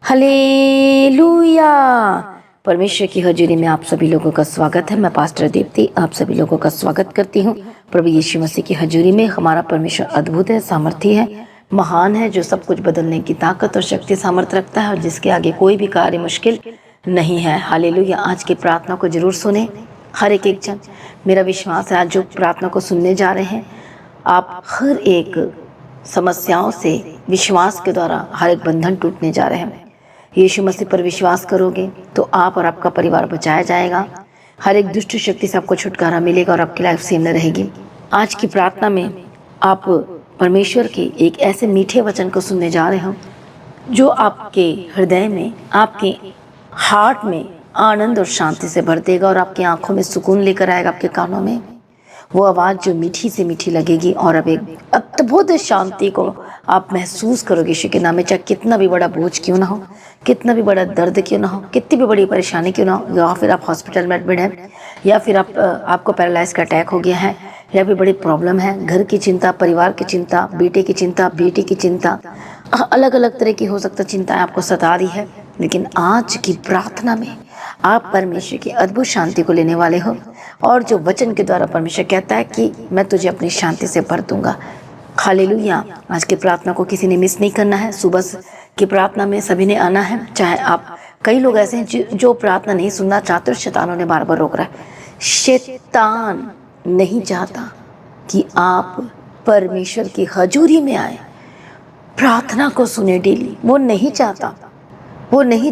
Hallelujah. परमेश्वर की हजूरी में आप सभी लोगों का स्वागत है। मैं पास्टर दीप्ति आप सभी लोगों का स्वागत करती हूँ। प्रभु यीशु मसीह की हजूरी में हमारा परमेश्वर अद्भुत है, सामर्थी है, महान है, जो सब कुछ बदलने की ताकत और शक्ति सामर्थ रखता है और जिसके आगे कोई भी कार्य मुश्किल नहीं है। हालेलुया। आज की प्रार्थना को जरूर सुने हर एक जन। मेरा विश्वास है आज जो प्रार्थना को सुनने जा रहे हैं आप हर एक समस्याओं से विश्वास के द्वारा हर एक बंधन टूटने जा रहे हैं। यीशु मसीह पर विश्वास करोगे तो आप और आपका परिवार बचाया जाएगा। हर एक दुष्ट शक्ति से आपको छुटकारा मिलेगा और आपकी लाइफ सेम न रहेगी। आज की प्रार्थना में आप परमेश्वर के एक ऐसे मीठे वचन को सुनने जा रहे हो जो आपके हृदय में, आपके हार्ट में आनंद और शांति से भर देगा और आपकी आंखों में सुकून लेकर आएगा। आपके कानों में वो आवाज़ जो मीठी से मीठी लगेगी और अब एक अद्भुत शांति को आप महसूस करोगे यीशु के नाम में। चाहे कितना भी बड़ा बोझ क्यों ना हो, कितना भी बड़ा दर्द क्यों ना हो, कितनी भी बड़ी परेशानी क्यों ना हो, या फिर आप हॉस्पिटल में एडमिट हैं, या फिर आपको पैरालाइज का अटैक हो गया है, या फिर बड़ी प्रॉब्लम है, घर की चिंता, परिवार की चिंता, बेटे की चिंता, बेटी की चिंता, अलग अलग तरह की हो सकता चिंताएं आपको सता रही है। लेकिन आज की प्रार्थना में आप परमेश्वर की अद्भुत शांति को लेने वाले हो और जो वचन के द्वारा परमेश्वर कहता है कि मैं तुझे अपनी शांति से भर दूंगा। हालेलुया। आज की प्रार्थना को किसी ने मिस नहीं करना है। सुबह की प्रार्थना में सभी ने आना है। चाहे आप, कई लोग ऐसे हैं जो प्रार्थना नहीं सुनना चाहते और शैतानों ने बार बार रोक रहा है। शैतान नहीं चाहता कि आप परमेश्वर की हजूरी में आए, प्रार्थना को सुने डेली। वो नहीं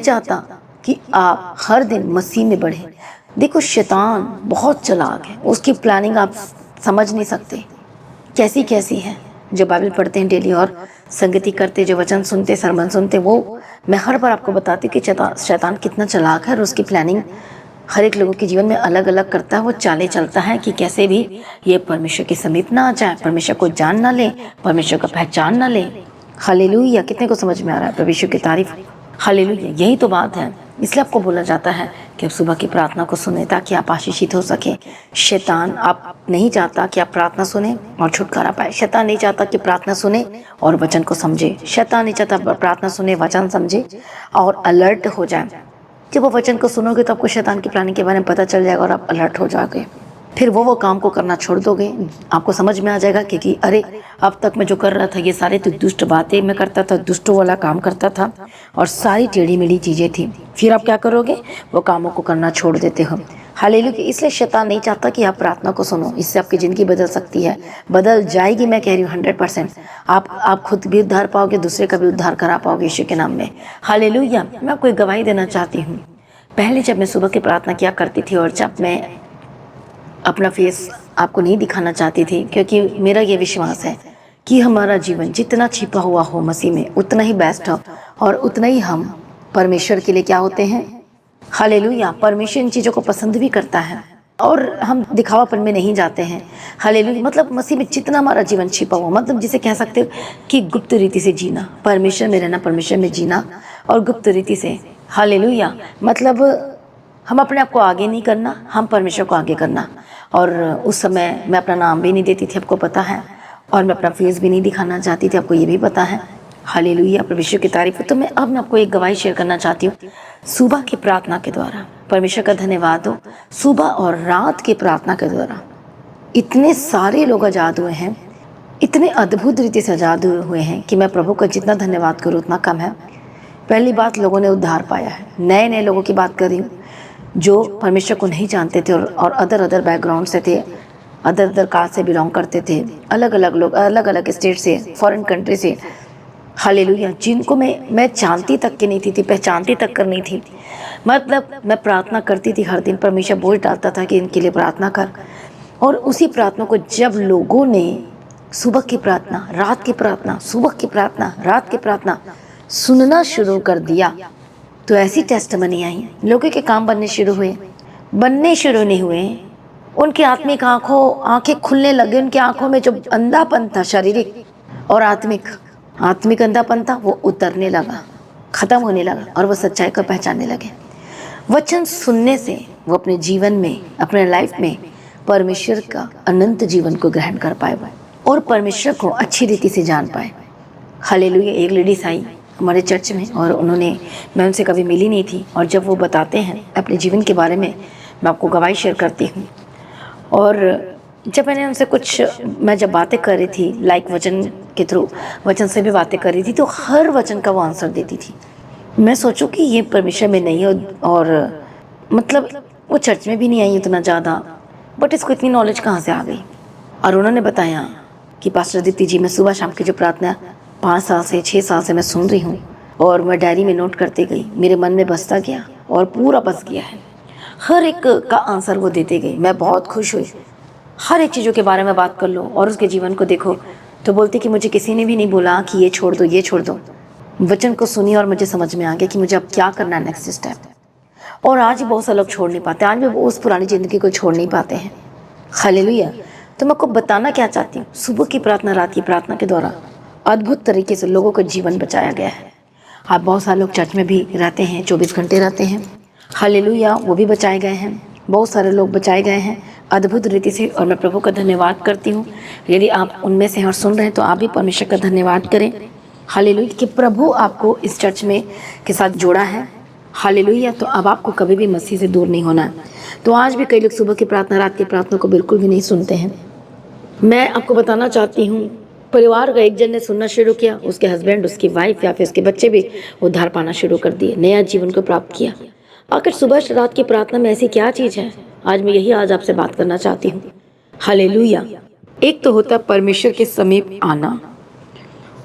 चाहता कि आप हर दिन मसीह में बढ़े। देखो शैतान बहुत चालाक है, उसकी प्लानिंग आप समझ नहीं सकते कैसी कैसी है। जो बाइबल पढ़ते हैं डेली और संगति करते, जो वचन सुनते, सरमन सुनते, वो मैं हर बार आपको बताती हूँ कि शैतान कितना चालाक है और उसकी प्लानिंग हर एक लोगों के जीवन में अलग अलग करता है। वो चाले चलता है कि कैसे भी ये परमेश्वर के समीप ना आ जाए, परमेश्वर को जान ना ले, परमेश्वर का पहचान ना ले। हालेलुया। कितने को समझ में आ रहा है? परमेश्वर की तारीफ। हालेलुया। यही तो बात है। इसलिए आपको बोला जाता है कि आप सुबह की प्रार्थना को सुने ताकि आप आशीषित हो सके। शैतान आप नहीं चाहता कि आप प्रार्थना सुने और छुटकारा पाए। शैतान नहीं चाहता कि प्रार्थना सुने और वचन को समझे। शैतान नहीं चाहता प्रार्थना सुने, वचन समझे और अलर्ट हो जाए। जब वो वचन को सुनोगे तो आपको शैतान की प्लानिंग के बारे में पता चल जाएगा और आप अलर्ट हो जाओगे। फिर वो काम को करना छोड़ दोगे। आपको समझ में आ जाएगा कि अरे अब तक मैं जो कर रहा था ये सारे तो दुष्ट बातें मैं करता था, दुष्टों वाला काम करता था और सारी टेढ़ी मेढ़ी चीज़ें थी। फिर आप क्या करोगे? वो कामों को करना छोड़ देते हो। हालेलुया। इसलिए शैतान नहीं चाहता कि आप प्रार्थना को सुनो। इससे आपकी ज़िंदगी बदल सकती है, बदल जाएगी। मैं कह रही हूँ 100%। आप खुद भी उद्धार पाओगे, दूसरे का भी उद्धार करा पाओगे यीशु के नाम में। हालेलुया। मैं आपको एक गवाही देना चाहती हूँ। पहले जब मैं सुबह की प्रार्थना किया करती थी और जब मैं अपना फेस आपको नहीं दिखाना चाहती थी, क्योंकि मेरा ये विश्वास है कि हमारा जीवन जितना छिपा हुआ हो मसीह में उतना ही बेस्ट हो और उतना ही हम परमेश्वर के लिए क्या होते हैं। हालेलुया। परमेश्वर इन चीज़ों को पसंद भी करता है और हम दिखावापन में नहीं जाते हैं। हालेलुया। मतलब मसीह में जितना हमारा जीवन छिपा हुआ, मतलब जिसे कह सकते हो कि गुप्त रीति से जीना, परमेश्वर में रहना, परमेश्वर में जीना और गुप्त रीति से। हालेलुया। मतलब हम अपने आप को आगे नहीं करना, हम परमेश्वर को आगे करना। और उस समय मैं अपना नाम भी नहीं देती थी, आपको पता है, और मैं अपना फेस भी नहीं दिखाना चाहती थी, आपको ये भी पता है। हालेलुया। परमेश्वर की तारीफ। तो मैं अब आपको एक गवाही शेयर करना चाहती हूँ। सुबह की प्रार्थना के द्वारा परमेश्वर का धन्यवाद हो, सुबह और रात की प्रार्थना के द्वारा इतने सारे लोग आज़ाद हुए हैं, इतने अद्भुत रीति से आज़ाद हुए हैं कि मैं प्रभु का जितना धन्यवाद करूँ उतना कम है। पहली बात, लोगों ने उद्धार पाया है। नए नए लोगों की बात कर रही हूँ जो परमेश्वर को नहीं जानते थे और अदर बैकग्राउंड से थे, अदर कास्ट से बिलोंग करते थे, अलग अलग लोग, अलग अलग स्टेट से, फॉरेन कंट्री से। हालेलुया। जिनको मैं जानती तक की नहीं थी, पहचानती तक कर नहीं थी। मतलब मैं प्रार्थना करती थी हर दिन, परमेश्वर बोझ डालता था कि इनके लिए प्रार्थना कर। और उसी प्रार्थना को जब लोगों ने सुबह की प्रार्थना, रात की प्रार्थना, सुबह की प्रार्थना, रात की प्रार्थना सुनना शुरू कर दिया तो ऐसी टेस्टमनी आई। लोगों के काम बनने शुरू नहीं हुए। उनकी आत्मिक आंखें खुलने लगे। उनकी आंखों में जो अंधापन था, शारीरिक और आत्मिक अंधापन था, वो उतरने लगा, खत्म होने लगा और वो सच्चाई को पहचानने लगे। वचन सुनने से वो अपने जीवन में, अपने लाइफ में परमेश्वर का अनंत जीवन को ग्रहण कर पाए और परमेश्वर को अच्छी रीति से जान पाए। हालेलुया। एक लेडीज आई हमारे चर्च में, और मैं उनसे कभी मिली नहीं थी, और जब वो बताते हैं अपने जीवन के बारे में, मैं आपको गवाही शेयर करती हूँ। और जब मैंने उनसे मैं जब बातें कर रही थी लाइक वचन के थ्रू, वचन से भी बातें कर रही थी, तो हर वचन का वो आंसर देती थी। मैं सोचूं कि ये परमेश्वर में नहीं है, और मतलब वो चर्च में भी नहीं आई उतना ज़्यादा, बट इसको इतनी नॉलेज कहाँ से आ गई। और उन्होंने बताया कि पास्टर दीप्ति जी, मैं सुबह शाम की जो प्रार्थना 5 साल से 6 साल से मैं सुन रही हूँ, और मैं डायरी में नोट करते गई, मेरे मन में बसता गया और पूरा बस गया है। हर एक का आंसर वो देते गई। मैं बहुत खुश हुई। हर एक चीज़ों के बारे में बात कर लो और उसके जीवन को देखो, तो बोलती कि मुझे किसी ने भी नहीं बोला कि ये छोड़ दो, ये छोड़ दो। वचन को सुनी और मुझे समझ में आ गया कि मुझे अब क्या करना है, नेक्स्ट स्टेप। और आज भी बहुत से लोग छोड़ नहीं पाते, आज भी वो उस पुरानी ज़िंदगी को छोड़ नहीं पाते हैं। हालेलुया। तो मैं आपको बताना क्या चाहती हूँ, सुबह की प्रार्थना, रात की प्रार्थना के द्वारा अद्भुत तरीके से लोगों का जीवन बचाया गया है। आप बहुत सारे लोग चर्च में भी रहते हैं, 24 घंटे रहते हैं, हालेलुया, वो भी बचाए गए हैं। बहुत सारे लोग बचाए गए हैं अद्भुत रीति से, और मैं प्रभु का धन्यवाद करती हूँ। यदि आप उनमें से और सुन रहे हैं तो आप भी परमेश्वर का धन्यवाद करें, हालेलुया, कि प्रभु आपको इस चर्च में के साथ जोड़ा है, हालेलुया। तो अब आपको कभी भी मसीह से दूर नहीं होना है। तो आज भी कई लोग सुबह की प्रार्थना, रात की प्रार्थना को बिल्कुल भी नहीं सुनते हैं। मैं आपको बताना चाहती हूँ, परिवार का एक जन ने सुनना शुरू किया, उसके हस्बैंड, उसकी वाइफ या फिर उसके बच्चे भी उद्धार पाना शुरू कर दिए, नया जीवन को प्राप्त किया। आखिर सुबह रात की प्रार्थना में ऐसी क्या चीज़ है, आज आपसे बात करना चाहती हूँ, हालेलुया। एक तो होता है परमेश्वर के समीप आना,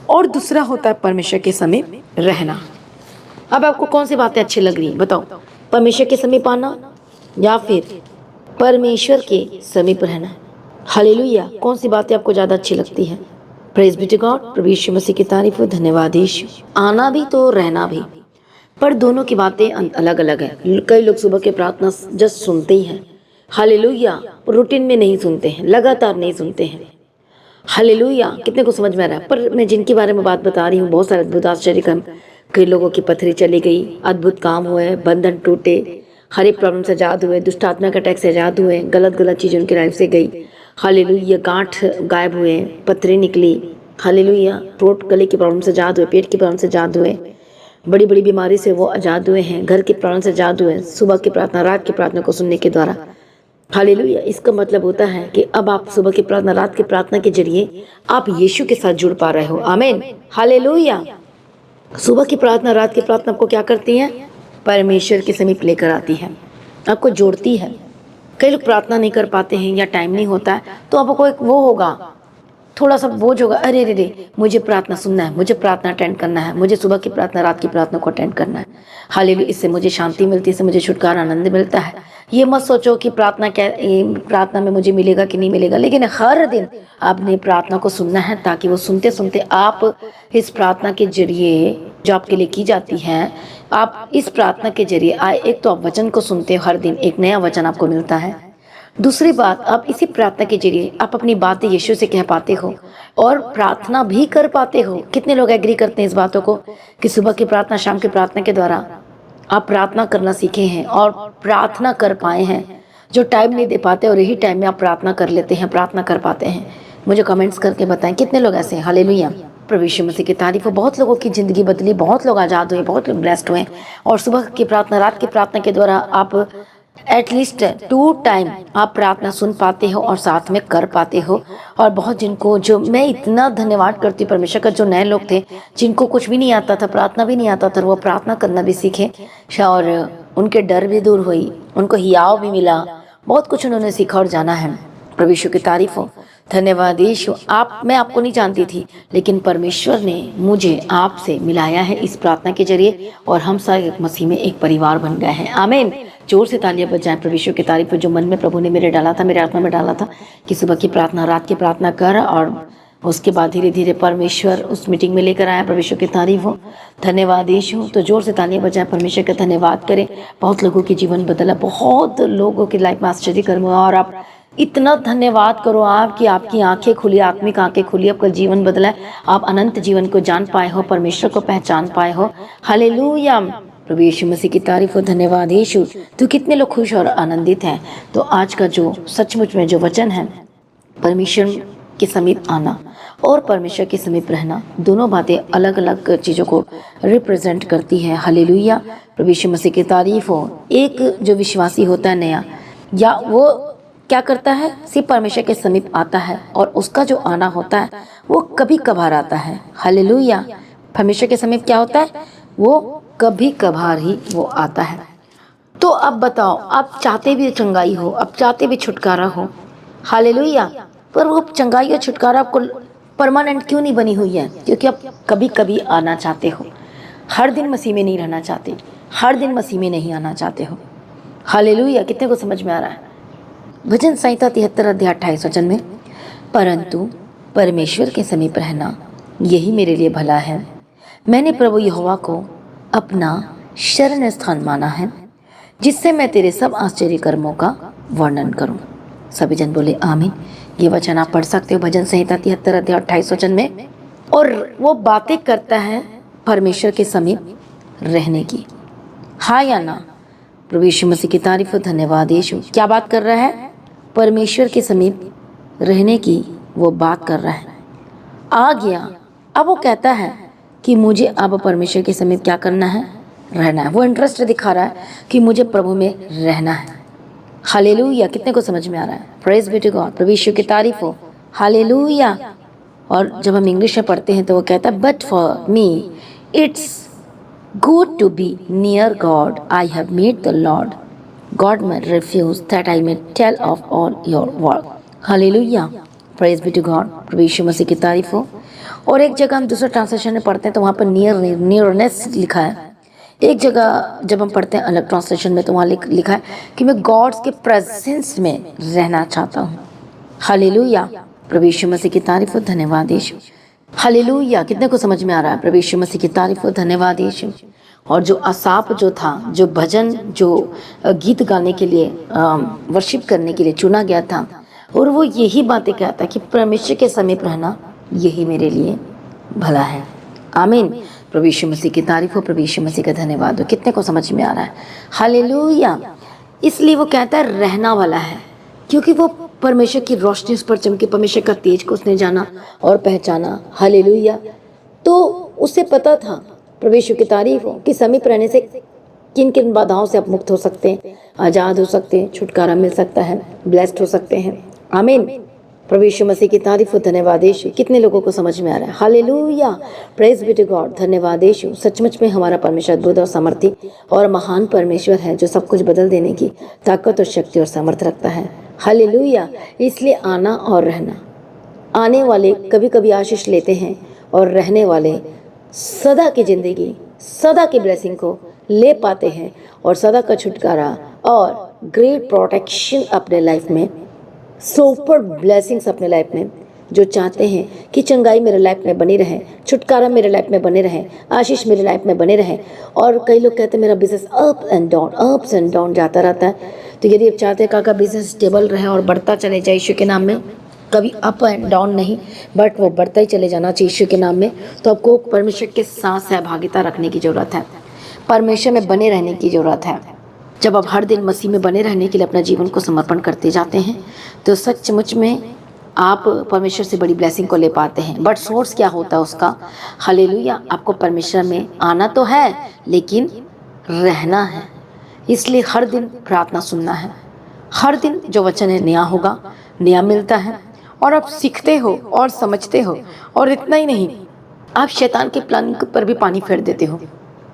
और दूसरा होता है परमेश्वर के समीप रहना। अब आपको कौन सी बातें अच्छी लग रही है बताओ, परमेश्वर के समीप आना या फिर परमेश्वर के समीप रहना? हालेलुया। कौन सी बातें आपको ज़्यादा अच्छी लगती है? प्रेज बी टू गॉड, प्रभु यीशु मसीह की तारीफ हो, धन्यवाद यीशु। आना भी तो रहना भी, पर दोनों की बातें अलग अलग है। कई लोग सुबह के प्रार्थना जस्ट सुनते ही हैं, हालेलुया, रूटीन में नहीं सुनते हैं, लगातार नहीं सुनते हैं, हालेलुया। कितने को समझ में आ रहा है? पर मैं जिनके बारे में बात बता रही हूँ, बहुत सारे अद्भुत आश्चर्य काम, कई लोगों की पथरी चली गई, अद्भुत काम हुए, बंधन टूटे, हर एक प्रॉब्लम से आजाद हुए, दुष्ट आत्मा के अटैक से आजाद हुए, गलत चीज़ उनकी लाइफ से गई, हालेलुया। गांठ गायब हुए, पथरी निकली, हालेलुया। थ्रोट गले की प्रॉब्लम से आजाद हुए, पेट की प्रॉब्लम से आजाद हुए, बड़ी बड़ी बीमारी से वो आजाद हुए हैं, घर की प्रॉब्लम से आजाद हुए, सुबह की प्रार्थना, रात की प्रार्थना को सुनने के द्वारा, हालेलुया। इसका मतलब होता है कि अब आप सुबह की प्रार्थना, रात की प्रार्थना के जरिए आप यीशु के साथ जुड़ पा रहे हो, आमीन, हालेलुया। सुबह की प्रार्थना, रात की प्रार्थना आपको क्या करती है? परमेश्वर के समीप लेकर आती है, आपको जोड़ती है। कई लोग प्रार्थना नहीं कर पाते हैं या टाइम नहीं होता है, तो आपको एक वो होगा, थोड़ा सा बोझ होगा, अरे रे रे, मुझे प्रार्थना सुनना है, मुझे प्रार्थना अटेंड करना है, मुझे सुबह की प्रार्थना, रात की प्रार्थना को अटेंड करना है, हालेलुया। इससे मुझे शांति मिलती है, इससे मुझे छुटकारा, आनंद मिलता है। ये मत सोचो कि प्रार्थना में मुझे मिलेगा कि नहीं मिलेगा, लेकिन हर दिन आपने प्रार्थना को सुनना है, ताकि वो सुनते सुनते आप इस प्रार्थना के जरिए जो आपके लिए की जाती है, आप इस प्रार्थना के जरिए एक तो आप वचन को सुनते हो, हर दिन एक नया वचन आपको मिलता है। दूसरी बात, आप इसी प्रार्थना के जरिए आप अपनी बातें यीशु से कह पाते हो और प्रार्थना भी कर पाते हो। कितने लोग एग्री करते हैं इस बातों को कि सुबह की प्रार्थना, शाम की प्रार्थना के द्वारा आप प्रार्थना करना सीखे हैं और प्रार्थना कर पाए हैं। जो टाइम नहीं दे पाते और यही टाइम में आप प्रार्थना कर लेते हैं, प्रार्थना कर पाते हैं। मुझे कमेंट्स करके बताएं कितने लोग ऐसे हैं, हालेलुया। प्रभु यीशु मसीह की तारीफ हो। बहुत लोगों की ज़िंदगी बदली, बहुत लोग आज़ाद हुए, बहुत लोग ब्लेस्ड हुए, और सुबह की प्रार्थना, रात की प्रार्थना के द्वारा आप एटलीस्ट 2 टाइम आप प्रार्थना सुन पाते हो और साथ में कर पाते हो। और बहुत जिनको, जो मैं इतना धन्यवाद करती हूँ परमेश्वर का, जो नए लोग थे जिनको कुछ भी नहीं आता था, प्रार्थना भी नहीं आता था, वो प्रार्थना करना भी सीखे और उनके डर भी दूर हुई, उनको हियाव भी मिला, बहुत कुछ उन्होंने सीखा और जाना है। प्रभु यीशु की तारीफ हो, धन्यवाद यीशु। मैं आपको नहीं जानती थी, लेकिन परमेश्वर ने मुझे आपसे मिलाया है इस प्रार्थना के जरिए, और हम सब मसीह में एक परिवार बन गए हैं, आमीन। जोर से तालियां बजाएं प्रभु यीशु की तारीफ हो। जो मन में प्रभु ने मेरे डाला था, मेरे आत्मा में डाला था कि सुबह की प्रार्थना, रात की प्रार्थना कर, और उसके बाद धीरे धीरे परमेश्वर उस मीटिंग में लेकर आया। परमेश्वर की तारीफ हो, धन्यवाद यीशु। तो जोर से तालियां बजाएं, परमेश्वर का धन्यवाद करें। बहुत लोगों की जीवन बदला, बहुत लोगों की लाइफ में आश्चर्य कर्म हुआ, और आप इतना धन्यवाद करो आप कि आपकी आंखें खुली, आत्मिक आंखें खुली, आपका जीवन बदला है, आप अनंत जीवन को जान पाए हो, परमेश्वर को पहचान पाए हो, हालेलुया। प्रभु यीशु मसीह की तारीफ हो, धन्यवाद यीशु। तो कितने लोग खुश और आनंदित हैं। तो आज का जो सचमुच में जो वचन है, परमेश्वर के समीप आना और परमेश्वर के समीप रहना, दोनों बातें अलग अलग चीज़ों को रिप्रेजेंट करती है। हालेलुया, प्रभु यीशु मसीह की तारीफ हो। एक जो विश्वासी होता है नया, या वो क्या करता है, सिर्फ परमेश्वर के समीप आता है, और उसका जो आना होता है वो कभी कभार आता है। हालेलुया, परमेश्वर के समीप क्या होता है, वो कभी कभार ही वो आता है। तो अब बताओ, आप चाहते भी चंगाई हो, आप चाहते भी छुटकारा हो, हालेलुया, पर वो चंगाई और छुटकारा आपको परमानेंट क्यों नहीं बनी हुई है? क्योंकि आप कभी कभी आना चाहते हो, हर दिन मसीह में नहीं रहना चाहते, हर दिन मसीह में नहीं आना चाहते हो। हालेलुया, कितने को समझ में आ रहा है? भजन संहिता 73 अध्याय 28 वचन में, परंतु परमेश्वर के समीप रहना यही मेरे लिए भला है। मैंने प्रभु यहोवा को अपना शरण स्थान माना है, जिससे मैं तेरे सब आश्चर्य कर्मों का वर्णन करूं। सभी जन बोले आमीन। ये वचन आप पढ़ सकते हो भजन संहिता 73 अध्याय 28 वचन में। और वो बातें करता है परमेश्वर के समीप रहने की, हाँ या ना? प्रभु यीशु मसीह की तारीफ हो, धन्यवाद यीशु। क्या बात कर रहा है? परमेश्वर के समीप रहने की वो बात कर रहा है। आ गया, अब वो कहता है कि मुझे अब परमेश्वर के समीप क्या करना है, रहना है। वो इंटरेस्ट दिखा रहा है कि मुझे प्रभु में रहना है। हालेलुया, कितने को समझ में आ रहा है? प्रेज बी टू गॉड, प्रभु यीशु की तारीफ हो, हालेलुया। और जब हम इंग्लिश में पढ़ते हैं तो वो कहता है, but for me it's good to be near God, I have made the Lord God my refuge that I may tell of all your work. Hallelujah, praise be to God, प्रभु यीशु मसीह की तारीफ हो। और एक जगह हम दूसरा ट्रांसलेशन में पढ़ते हैं तो वहाँ पर नियरनेस लिखा है। एक जगह जब हम पढ़ते हैं अलग ट्रांसलेशन में तो वहाँ लिखा है कि मैं गॉड्स के प्रेजेंस में रहना चाहता हूँ। हालेलुया, प्रभु यीशु मसीह की तारीफ हो, धन्यवाद यीशु। हालेलुया, कितने को समझ में आ रहा है? प्रभु यीशु मसीह की तारीफ हो, धन्यवाद यीशु। और जो असाप जो था, जो भजन, जो गीत गाने के लिए, वर्शिप करने के लिए चुना गया था, और वो यही बातें कहता कि परमेश्वर के समीप रहना यही मेरे लिए भला है। आमीन, प्रभु यीशु मसीह की तारीफ हो, प्रभु यीशु मसीह का धन्यवाद हो। कितने को समझ में आ रहा है? हालेलुया, इसलिए वो कहता है रहना वाला है, क्योंकि वो परमेश्वर की रोशनी उस पर चमकी, परमेश्वर का तेज को उसने जाना और पहचाना। हालेलुया, तो उसे पता था, प्रभु यीशु की तारीफ हो, कि समीप रहने से किन किन बाधाओं से आप मुक्त हो सकते हैं, आज़ाद हो सकते हैं, छुटकारा मिल सकता है, ब्लेस्ड हो सकते हैं। आमीन, प्रभु यीशु मसीह की तारीफ हो, धन्यवाद यीशु। कितने लोगों को समझ में आ रहा है? Hallelujah, praise be to God, धन्यवाद यीशु। सचमुच में हमारा परमेश्वर अद्भुत और सामर्थी और महान परमेश्वर है, जो सब कुछ बदल देने की ताकत और शक्ति और सामर्थ रखता है। हालेलुया, इसलिए आना और रहना, आने वाले कभी कभी आशीष लेते हैं और रहने वाले सदा की जिंदगी, सदा की ब्लेसिंग को ले पाते हैं और सदा का छुटकारा और ग्रेट प्रोटेक्शन अपने लाइफ में, सुपर ब्लेसिंग्स अपने लाइफ में, जो चाहते हैं कि चंगाई मेरे लाइफ में बनी रहे, छुटकारा मेरे लाइफ में बने रहे, आशीष मेरे लाइफ में बने रहे। और कई लोग कहते हैं मेरा बिजनेस अप्स एंड डाउन जाता रहता है। तो यदि आप चाहते हैं का बिजनेस स्टेबल रहे और बढ़ता चले जाए यीशु के नाम में, कभी अप एंड डाउन नहीं, बट वो बढ़ता ही चले जाना चाहिए यीशु के नाम में, तो आपको परमेश्वर के साथ सहभागिता रखने की ज़रूरत है, परमेश्वर में बने रहने की ज़रूरत है। जब आप हर दिन मसीह में बने रहने के लिए अपना जीवन को समर्पण करते जाते हैं तो सचमुच में आप परमेश्वर से बड़ी ब्लेसिंग को ले पाते हैं। बट सोर्स क्या होता है उसका? हालेलुया, आपको परमेश्वर में आना तो है लेकिन रहना है। इसलिए हर दिन प्रार्थना सुनना है, हर दिन जो वचन है नया होगा, नया मिलता है और आप सीखते हो और समझते हो। और इतना ही नहीं, आप शैतान के प्लान पर भी पानी फेर देते हो।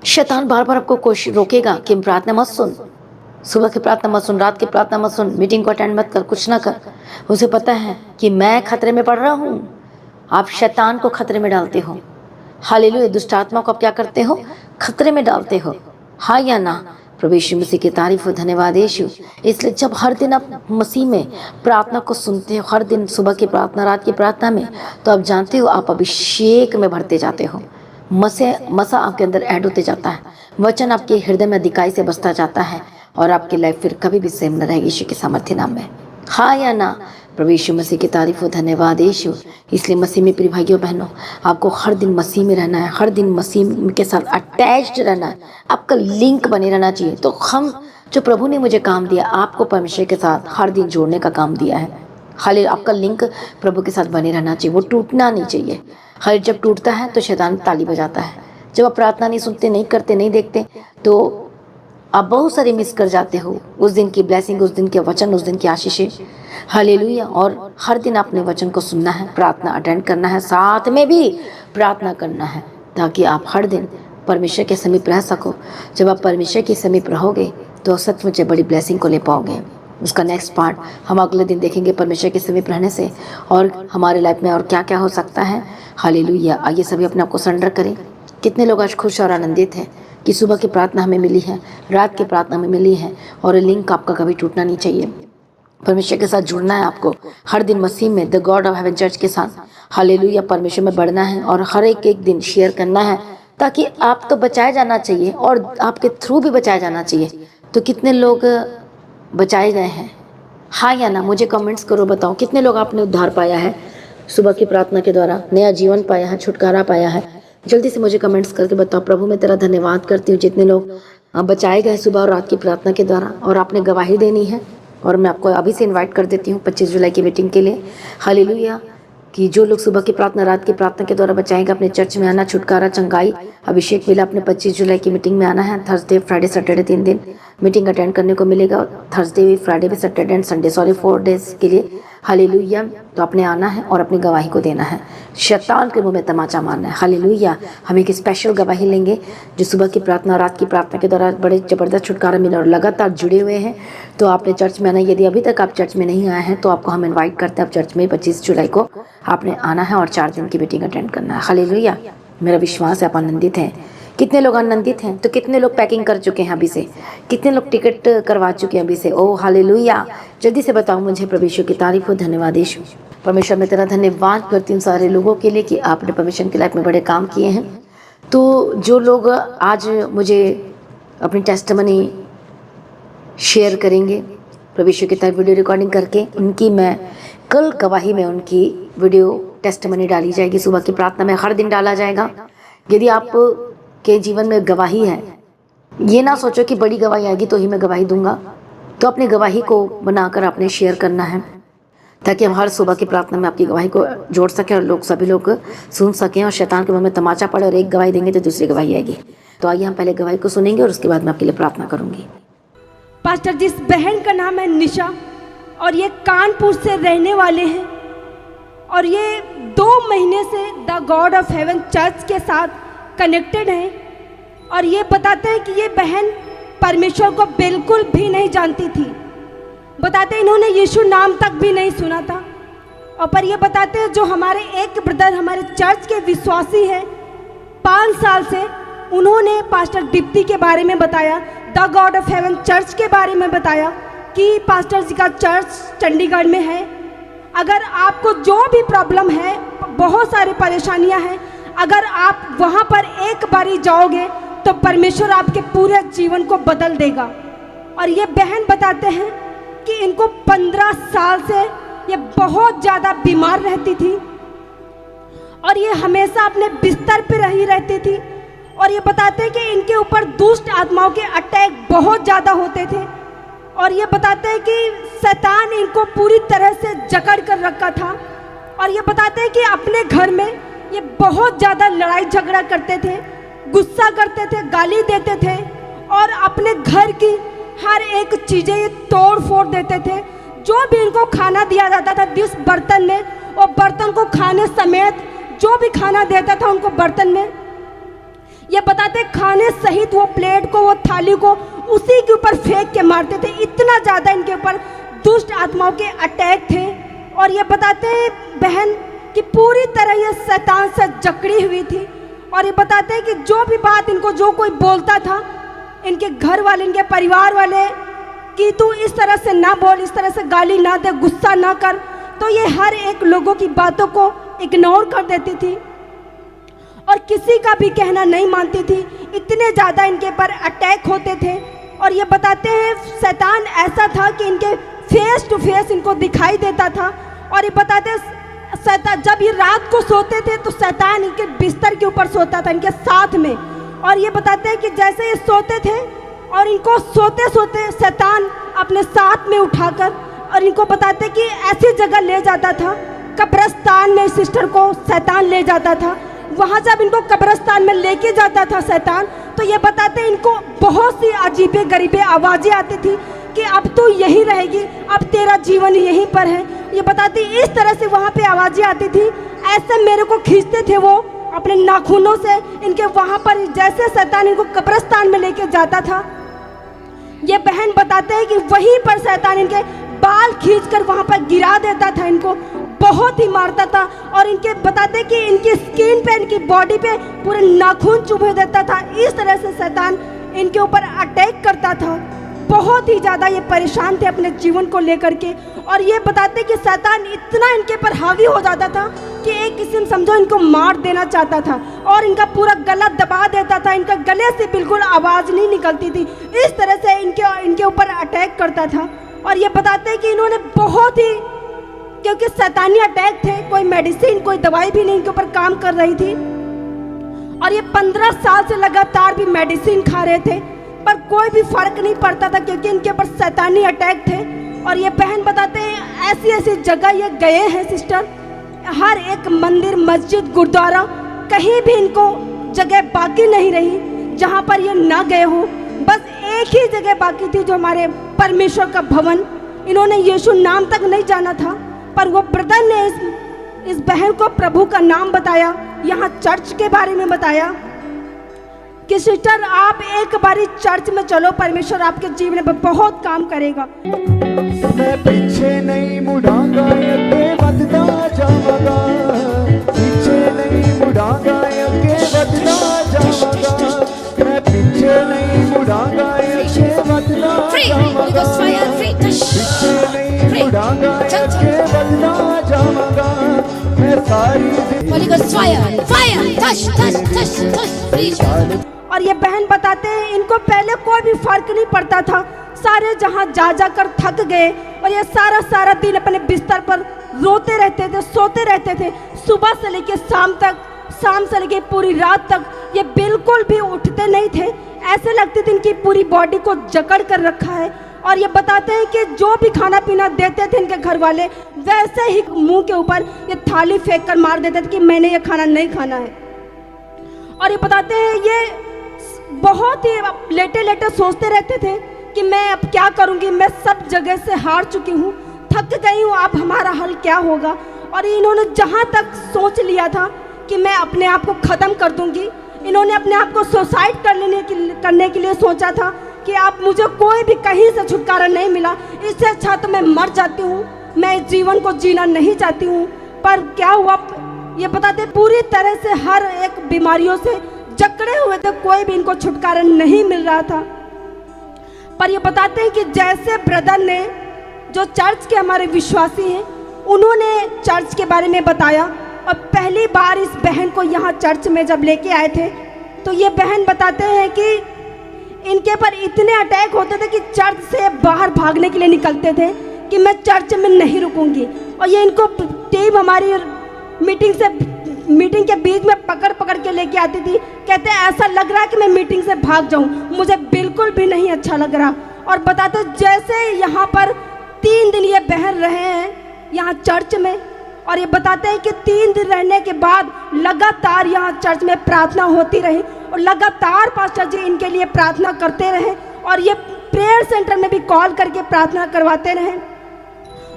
शैतान बार बार आपको कोशिश रोकेगा कि प्रार्थना मत सुन, सुबह की प्रार्थना मत सुन, रात की प्रार्थना मत सुन, मीटिंग को अटेंड मत कर, कुछ ना कर। उसे पता है कि मैं खतरे में पड़ रहा हूँ। आप शैतान को खतरे में डालते हो। हालेलुया, दुष्ट आत्मा को आप क्या करते हो? खतरे में डालते हो, हाँ या ना? प्रभु यीशु मसीह की तारीफ हो, धन्यवाद यीशु। इसलिए जब हर दिन आप मसीह में प्रार्थना को सुनते हो, हर दिन सुबह की प्रार्थना, रात की प्रार्थना में, तो आप जानते हो आप अभिषेक में भरते जाते हो। मसा आपके अंदर ऐड होते जाता है, वचन आपके हृदय में अधिकाई से बसता जाता है और आपकी लाइफ फिर कभी भी सेम न रहेगी यीशु के सामर्थ्य नाम में, हाँ या ना? प्रभु यीशु मसीह की तारीफ हो, धन्यवाद यीशु। इसलिए मसीह में प्रिय भाइयों बहनों, आपको हर दिन मसीह में रहना है, हर दिन मसीह के साथ अटैच्ड रहना है, आपका लिंक बने रहना चाहिए। तो हम जो प्रभु ने मुझे काम दिया, आपको परमेश्वर के साथ हर दिन जोड़ने का काम दिया है। खाली आपका लिंक प्रभु के साथ बने रहना चाहिए, वो टूटना नहीं चाहिए। खाली जब टूटता है तो शैतान ताली बजाता है। जब आप प्रार्थना नहीं सुनते, नहीं करते, नहीं देखते, तो आप बहुत सारे मिस कर जाते हो उस दिन की ब्लेसिंग, उस दिन के वचन, उस दिन की आशीषें। हालेलुया। और हर दिन अपने वचन को सुनना है, प्रार्थना अटेंड करना है, साथ में भी प्रार्थना करना है, ताकि आप हर दिन परमेश्वर के समीप रह सको। जब आप परमेश्वर के समीप रहोगे तो सचमुच बड़ी ब्लेसिंग को ले पाओगे। उसका नेक्स्ट पार्ट हम अगले दिन देखेंगे, परमेश्वर के समीप रहने से और हमारे लाइफ में और क्या क्या हो सकता है। हालेलुया। आइए सभी अपने आप को सरेंडर करें। कितने लोग आज खुश और आनंदित हैं कि सुबह की प्रार्थना हमें मिली है, रात की प्रार्थना हमें मिली है, और ये लिंक आपका कभी टूटना नहीं चाहिए। परमेश्वर के साथ जुड़ना है आपको हर दिन मसीह में, the God of haven church के साथ। हालेलुया। परमेश्वर में बढ़ना है और हर एक दिन शेयर करना है, ताकि आप तो बचाए जाना चाहिए और आपके थ्रू भी बचाया जाना चाहिए। तो कितने लोग बचाए गए हैं, हाँ या ना? मुझे कमेंट्स करो, बताओ कितने लोग आपने उद्धार पाया है सुबह की प्रार्थना के द्वारा, नया जीवन पाया है, छुटकारा पाया है। जल्दी से मुझे कमेंट्स करके बताओ। प्रभु मैं तेरा धन्यवाद करती हूँ जितने लोग बचाए गए सुबह और रात की प्रार्थना के द्वारा, और आपने गवाही देनी है। और मैं आपको अभी से इनवाइट कर देती हूँ 25 जुलाई की मीटिंग के लिए। हालेलुया। कि जो लोग सुबह की प्रार्थना, रात की प्रार्थना के द्वारा बचाएंगे, अपने चर्च में आना, छुटकारा, चंगाई, अभिषेक मिला, अपने 25 जुलाई की मीटिंग में आना है। थर्सडे, फ्राइडे, सैटरडे 3 दिन मीटिंग अटेंड करने को मिलेगा। थर्सडे भी, फ्राइडे भी, सैटरडे एंड संडे, 4 डेज के लिए। हालेलुया। तो आपने आना है और अपनी गवाही को देना है, शैतान के मुंह में तमाचा मारना है। हालेलुया। हम एक स्पेशल गवाही लेंगे जो सुबह की प्रार्थना, रात की प्रार्थना के द्वारा बड़े ज़बरदस्त छुटकारा मिला और लगातार जुड़े हुए हैं। तो आपने चर्च में आना। यदि अभी तक आप चर्च में नहीं आए हैं तो आपको हम इन्वाइट करते हैं। आप चर्च में 25 जुलाई को आपने आना है और 4 दिन की मीटिंग अटेंड करना है। हालेलुया। मेरा विश्वास है आप आनंदित हैं। कितने लोग आनंदित हैं? तो कितने लोग पैकिंग कर चुके हैं अभी से? कितने लोग टिकट करवा चुके हैं अभी से? Oh hallelujah. जल्दी से बताओ मुझे। प्रभु यीशु की तारीफ हो, धन्यवाद यीशु। परमेश्वर मैं तेरा धन्यवाद करती हूँ सारे लोगों के लिए कि आपने परमेश्वर की लाइफ में बड़े काम किए हैं। तो जो लोग आज मुझे अपनी टेस्टिमनी शेयर करेंगे प्रभु यीशु की तरफ वीडियो रिकॉर्डिंग करके, उनकी मैं कल गवाही में उनकी वीडियो टेस्टिमनी डाली जाएगी। सुबह की प्रार्थना में हर दिन डाला जाएगा। यदि आप के जीवन में गवाही है, ये ना सोचो कि बड़ी गवाही आएगी तो ही मैं गवाही दूंगा। तो अपनी गवाही को बनाकर आपने शेयर करना है, ताकि हम हर सुबह की प्रार्थना में आपकी गवाही को जोड़ सकें और लोग सभी लोग सुन सकें और शैतान के मुंह में तमाचा पड़े। और एक गवाही देंगे तो दूसरी गवाही आएगी। तो आइए हम पहले गवाही को सुनेंगे और उसके बाद मैं आपके लिए प्रार्थना करूंगी। पास्टर जी, इस बहन का नाम है निशा और ये कानपुर से रहने वाले हैं और ये 2 महीने से the God of haven church के साथ कनेक्टेड हैं। और ये बताते हैं कि ये बहन परमेश्वर को बिल्कुल भी नहीं जानती थी। बताते हैं इन्होंने यीशु नाम तक भी नहीं सुना था। और पर ये बताते हैं जो हमारे एक ब्रदर हमारे चर्च के विश्वासी हैं, 5 साल से उन्होंने पास्टर दीप्ति के बारे में बताया, the God of haven church के बारे में बताया कि पास्टर जी का चर्च चंडीगढ़ में है। अगर आपको जो भी प्रॉब्लम है, बहुत सारी परेशानियां हैं, अगर आप वहाँ पर एक बारी जाओगे तो परमेश्वर आपके पूरे जीवन को बदल देगा। और ये बहन बताते हैं कि इनको 15 साल से ये बहुत ज़्यादा बीमार रहती थी और ये हमेशा अपने बिस्तर पे रही रहती थी। और ये बताते हैं कि इनके ऊपर दुष्ट आत्माओं के अटैक बहुत ज़्यादा होते थे। और ये बताते हैं कि शैतान इनको पूरी तरह से जकड़ कर रखा था। और ये बताते हैं कि अपने घर में ये बहुत ज़्यादा लड़ाई झगड़ा करते थे, गुस्सा करते थे, गाली देते थे और अपने घर की हर एक चीज़ें ये तोड़ फोड़ देते थे। जो भी इनको खाना दिया जाता था जिस बर्तन में, वो बर्तन को खाने समेत जो भी खाना देता था उनको बर्तन में, ये बताते खाने सहित वो प्लेट को, वो थाली को उसी के ऊपर फेंक के मारते थे। इतना ज़्यादा इनके ऊपर दुष्ट आत्माओं के अटैक थे। और ये बताते हैं बहन कि पूरी तरह ये शैतान से जकड़ी हुई थी। और ये बताते हैं कि जो भी बात इनको जो कोई बोलता था, इनके घर वाले, इनके परिवार वाले, कि तू इस तरह से ना बोल, इस तरह से गाली ना दे, गुस्सा ना कर, तो ये हर एक लोगों की बातों को इग्नोर कर देती थी और किसी का भी कहना नहीं मानती थी। इतने ज़्यादा इनके पर अटैक होते थे। और ये बताते हैं शैतान ऐसा था कि इनके फेस टू फेस इनको दिखाई देता था। और ये बताते हैं शैतान जब ये रात को सोते थे तो शैतान इनके बिस्तर के ऊपर सोता था, इनके साथ में। और ये बताते हैं कि जैसे ये सोते थे और इनको सोते सोते शैतान अपने साथ में उठाकर और इनको बताते कि ऐसी जगह ले जाता था, कब्रिस्तान में सिस्टर को शैतान ले जाता था। वहाँ जब इनको कब्रिस्तान में लेके जाता था शैतान, तो ये बताते इनको बहुत सी अजीबे गरीबे आवाज़ें आती थी कि अब तू यहीं रहेगी, अब तेरा जीवन यहीं पर है। ये बताती इस तरह से वहाँ पे आवाज़ें आती थी, ऐसे मेरे को खींचते थे वो अपने नाखूनों से। इनके वहाँ पर जैसे शैतान इनको कब्रिस्तान में लेके जाता था, ये बहन बताते हैं कि वहीं पर शैतान इनके बाल खींचकर वहाँ पर गिरा देता था, इनको बहुत ही मारता था। और इनके बताते कि इनकी स्किन पे, इनकी बॉडी पे पूरे नाखून चुभे देता था। इस तरह से शैतान इनके ऊपर अटैक करता था। बहुत ही ज़्यादा ये परेशान थे अपने जीवन को लेकर के। और ये बताते कि शैतान इतना इनके पर हावी हो जाता था कि एक किस्म समझो इनको मार देना चाहता था और इनका पूरा गला दबा देता था। इनका गले से बिल्कुल आवाज़ नहीं निकलती थी। इस तरह से इनके ऊपर अटैक करता था। और ये बताते हैं कि इन्होंने बहुत ही, क्योंकि शैतानी अटैक थे, कोई मेडिसिन कोई दवाई भी नहीं इनके ऊपर काम कर रही थी। और ये 15 साल से लगातार भी मेडिसिन खा रहे थे, पर कोई भी फर्क नहीं पड़ता था क्योंकि इनके ऊपर शैतानी अटैक थे। और ये बहन बताते हैं ऐसी ऐसी जगह ये गए हैं सिस्टर, हर एक मंदिर, मस्जिद, गुरुद्वारा, कहीं भी इनको जगह बाकी नहीं रही जहाँ पर ये ना गए हो। बस एक ही जगह बाकी थी, जो हमारे परमेश्वर का भवन। इन्होंने यीशु नाम तक नहीं जाना था, पर वो ब्रदर ने इस बहन को प्रभु का नाम बताया, यहाँ चर्च के बारे में बताया कि सिस्टर आप एक बारी चर्च में चलो, परमेश्वर आपके जीवन में बहुत काम करेगा। मैं पीछे नहीं मुड़ांगा, आगे बढ़ता जाऊंगा, पीछे नहीं मुड़ांगा, आगे बढ़ता जाऊंगा, मैं पीछे नहीं मुड़ांगा, आगे बढ़ता जाऊंगा, पीछे नहीं मुड़ांगा, आगे बढ़ता जाऊंगा, मैं सारी और ये बहन बताते हैं इनको पहले कोई भी फर्क नहीं पड़ता था, सारे जहाँ जा जाकर थक गए और ये सारा दिन अपने बिस्तर पर रोते रहते थे, सोते रहते थे, सुबह से लेकर शाम तक, शाम से लेकर पूरी रात तक ये बिल्कुल भी उठते नहीं थे। ऐसे लगते थे इनकी पूरी बॉडी को जकड़ कर रखा है। और ये बताते हैं कि जो भी खाना पीना देते थे इनके घर वाले, वैसे ही मुंह के ऊपर ये थाली फेंक कर मार देते थे कि मैंने ये खाना नहीं खाना है। और ये बताते हैं ये बहुत ही लेटे लेटे सोचते रहते थे कि मैं अब क्या करूंगी, मैं सब जगह से हार चुकी हूँ, थक गई हूँ, अब हमारा हल क्या होगा। और इन्होंने जहाँ तक सोच लिया था कि मैं अपने आप को ख़त्म कर दूंगी, इन्होंने अपने आप को सुसाइड करने के लिए सोचा था कि आप मुझे कोई भी कहीं से छुटकारा नहीं मिला, इससे अच्छा तो मैं मर जाती हूँ, मैं इस जीवन को जीना नहीं चाहती हूँ। पर क्या हुआ, ये बताते पूरी तरह से हर एक बीमारियों से जकड़े हुए थे, कोई भी इनको छुटकारा नहीं मिल रहा था। पर ये बताते हैं कि जैसे ब्रदर ने, जो चर्च के हमारे विश्वासी हैं, उन्होंने चर्च के बारे में बताया और पहली बार इस बहन को यहाँ चर्च में जब लेके आए थे, तो ये बहन बताते हैं कि इनके पर इतने अटैक होते थे कि चर्च से बाहर भागने के लिए निकलते थे कि मैं चर्च में नहीं रुकूंगी। और ये इनको टीम हमारी मीटिंग के बीच में पकड़ के लेके आती थी, कहते हैं ऐसा लग रहा है कि मैं मीटिंग से भाग जाऊं, मुझे बिल्कुल भी नहीं अच्छा लग रहा। और बताते जैसे यहाँ पर 3 दिन ये बहन रहे हैं यहाँ चर्च में, और ये बताते हैं कि 3 दिन रहने के बाद लगातार यहाँ चर्च में प्रार्थना होती रही और लगातार पास्टर जी इनके लिए प्रार्थना करते रहे और ये प्रेयर सेंटर में भी कॉल करके प्रार्थना करवाते रहे।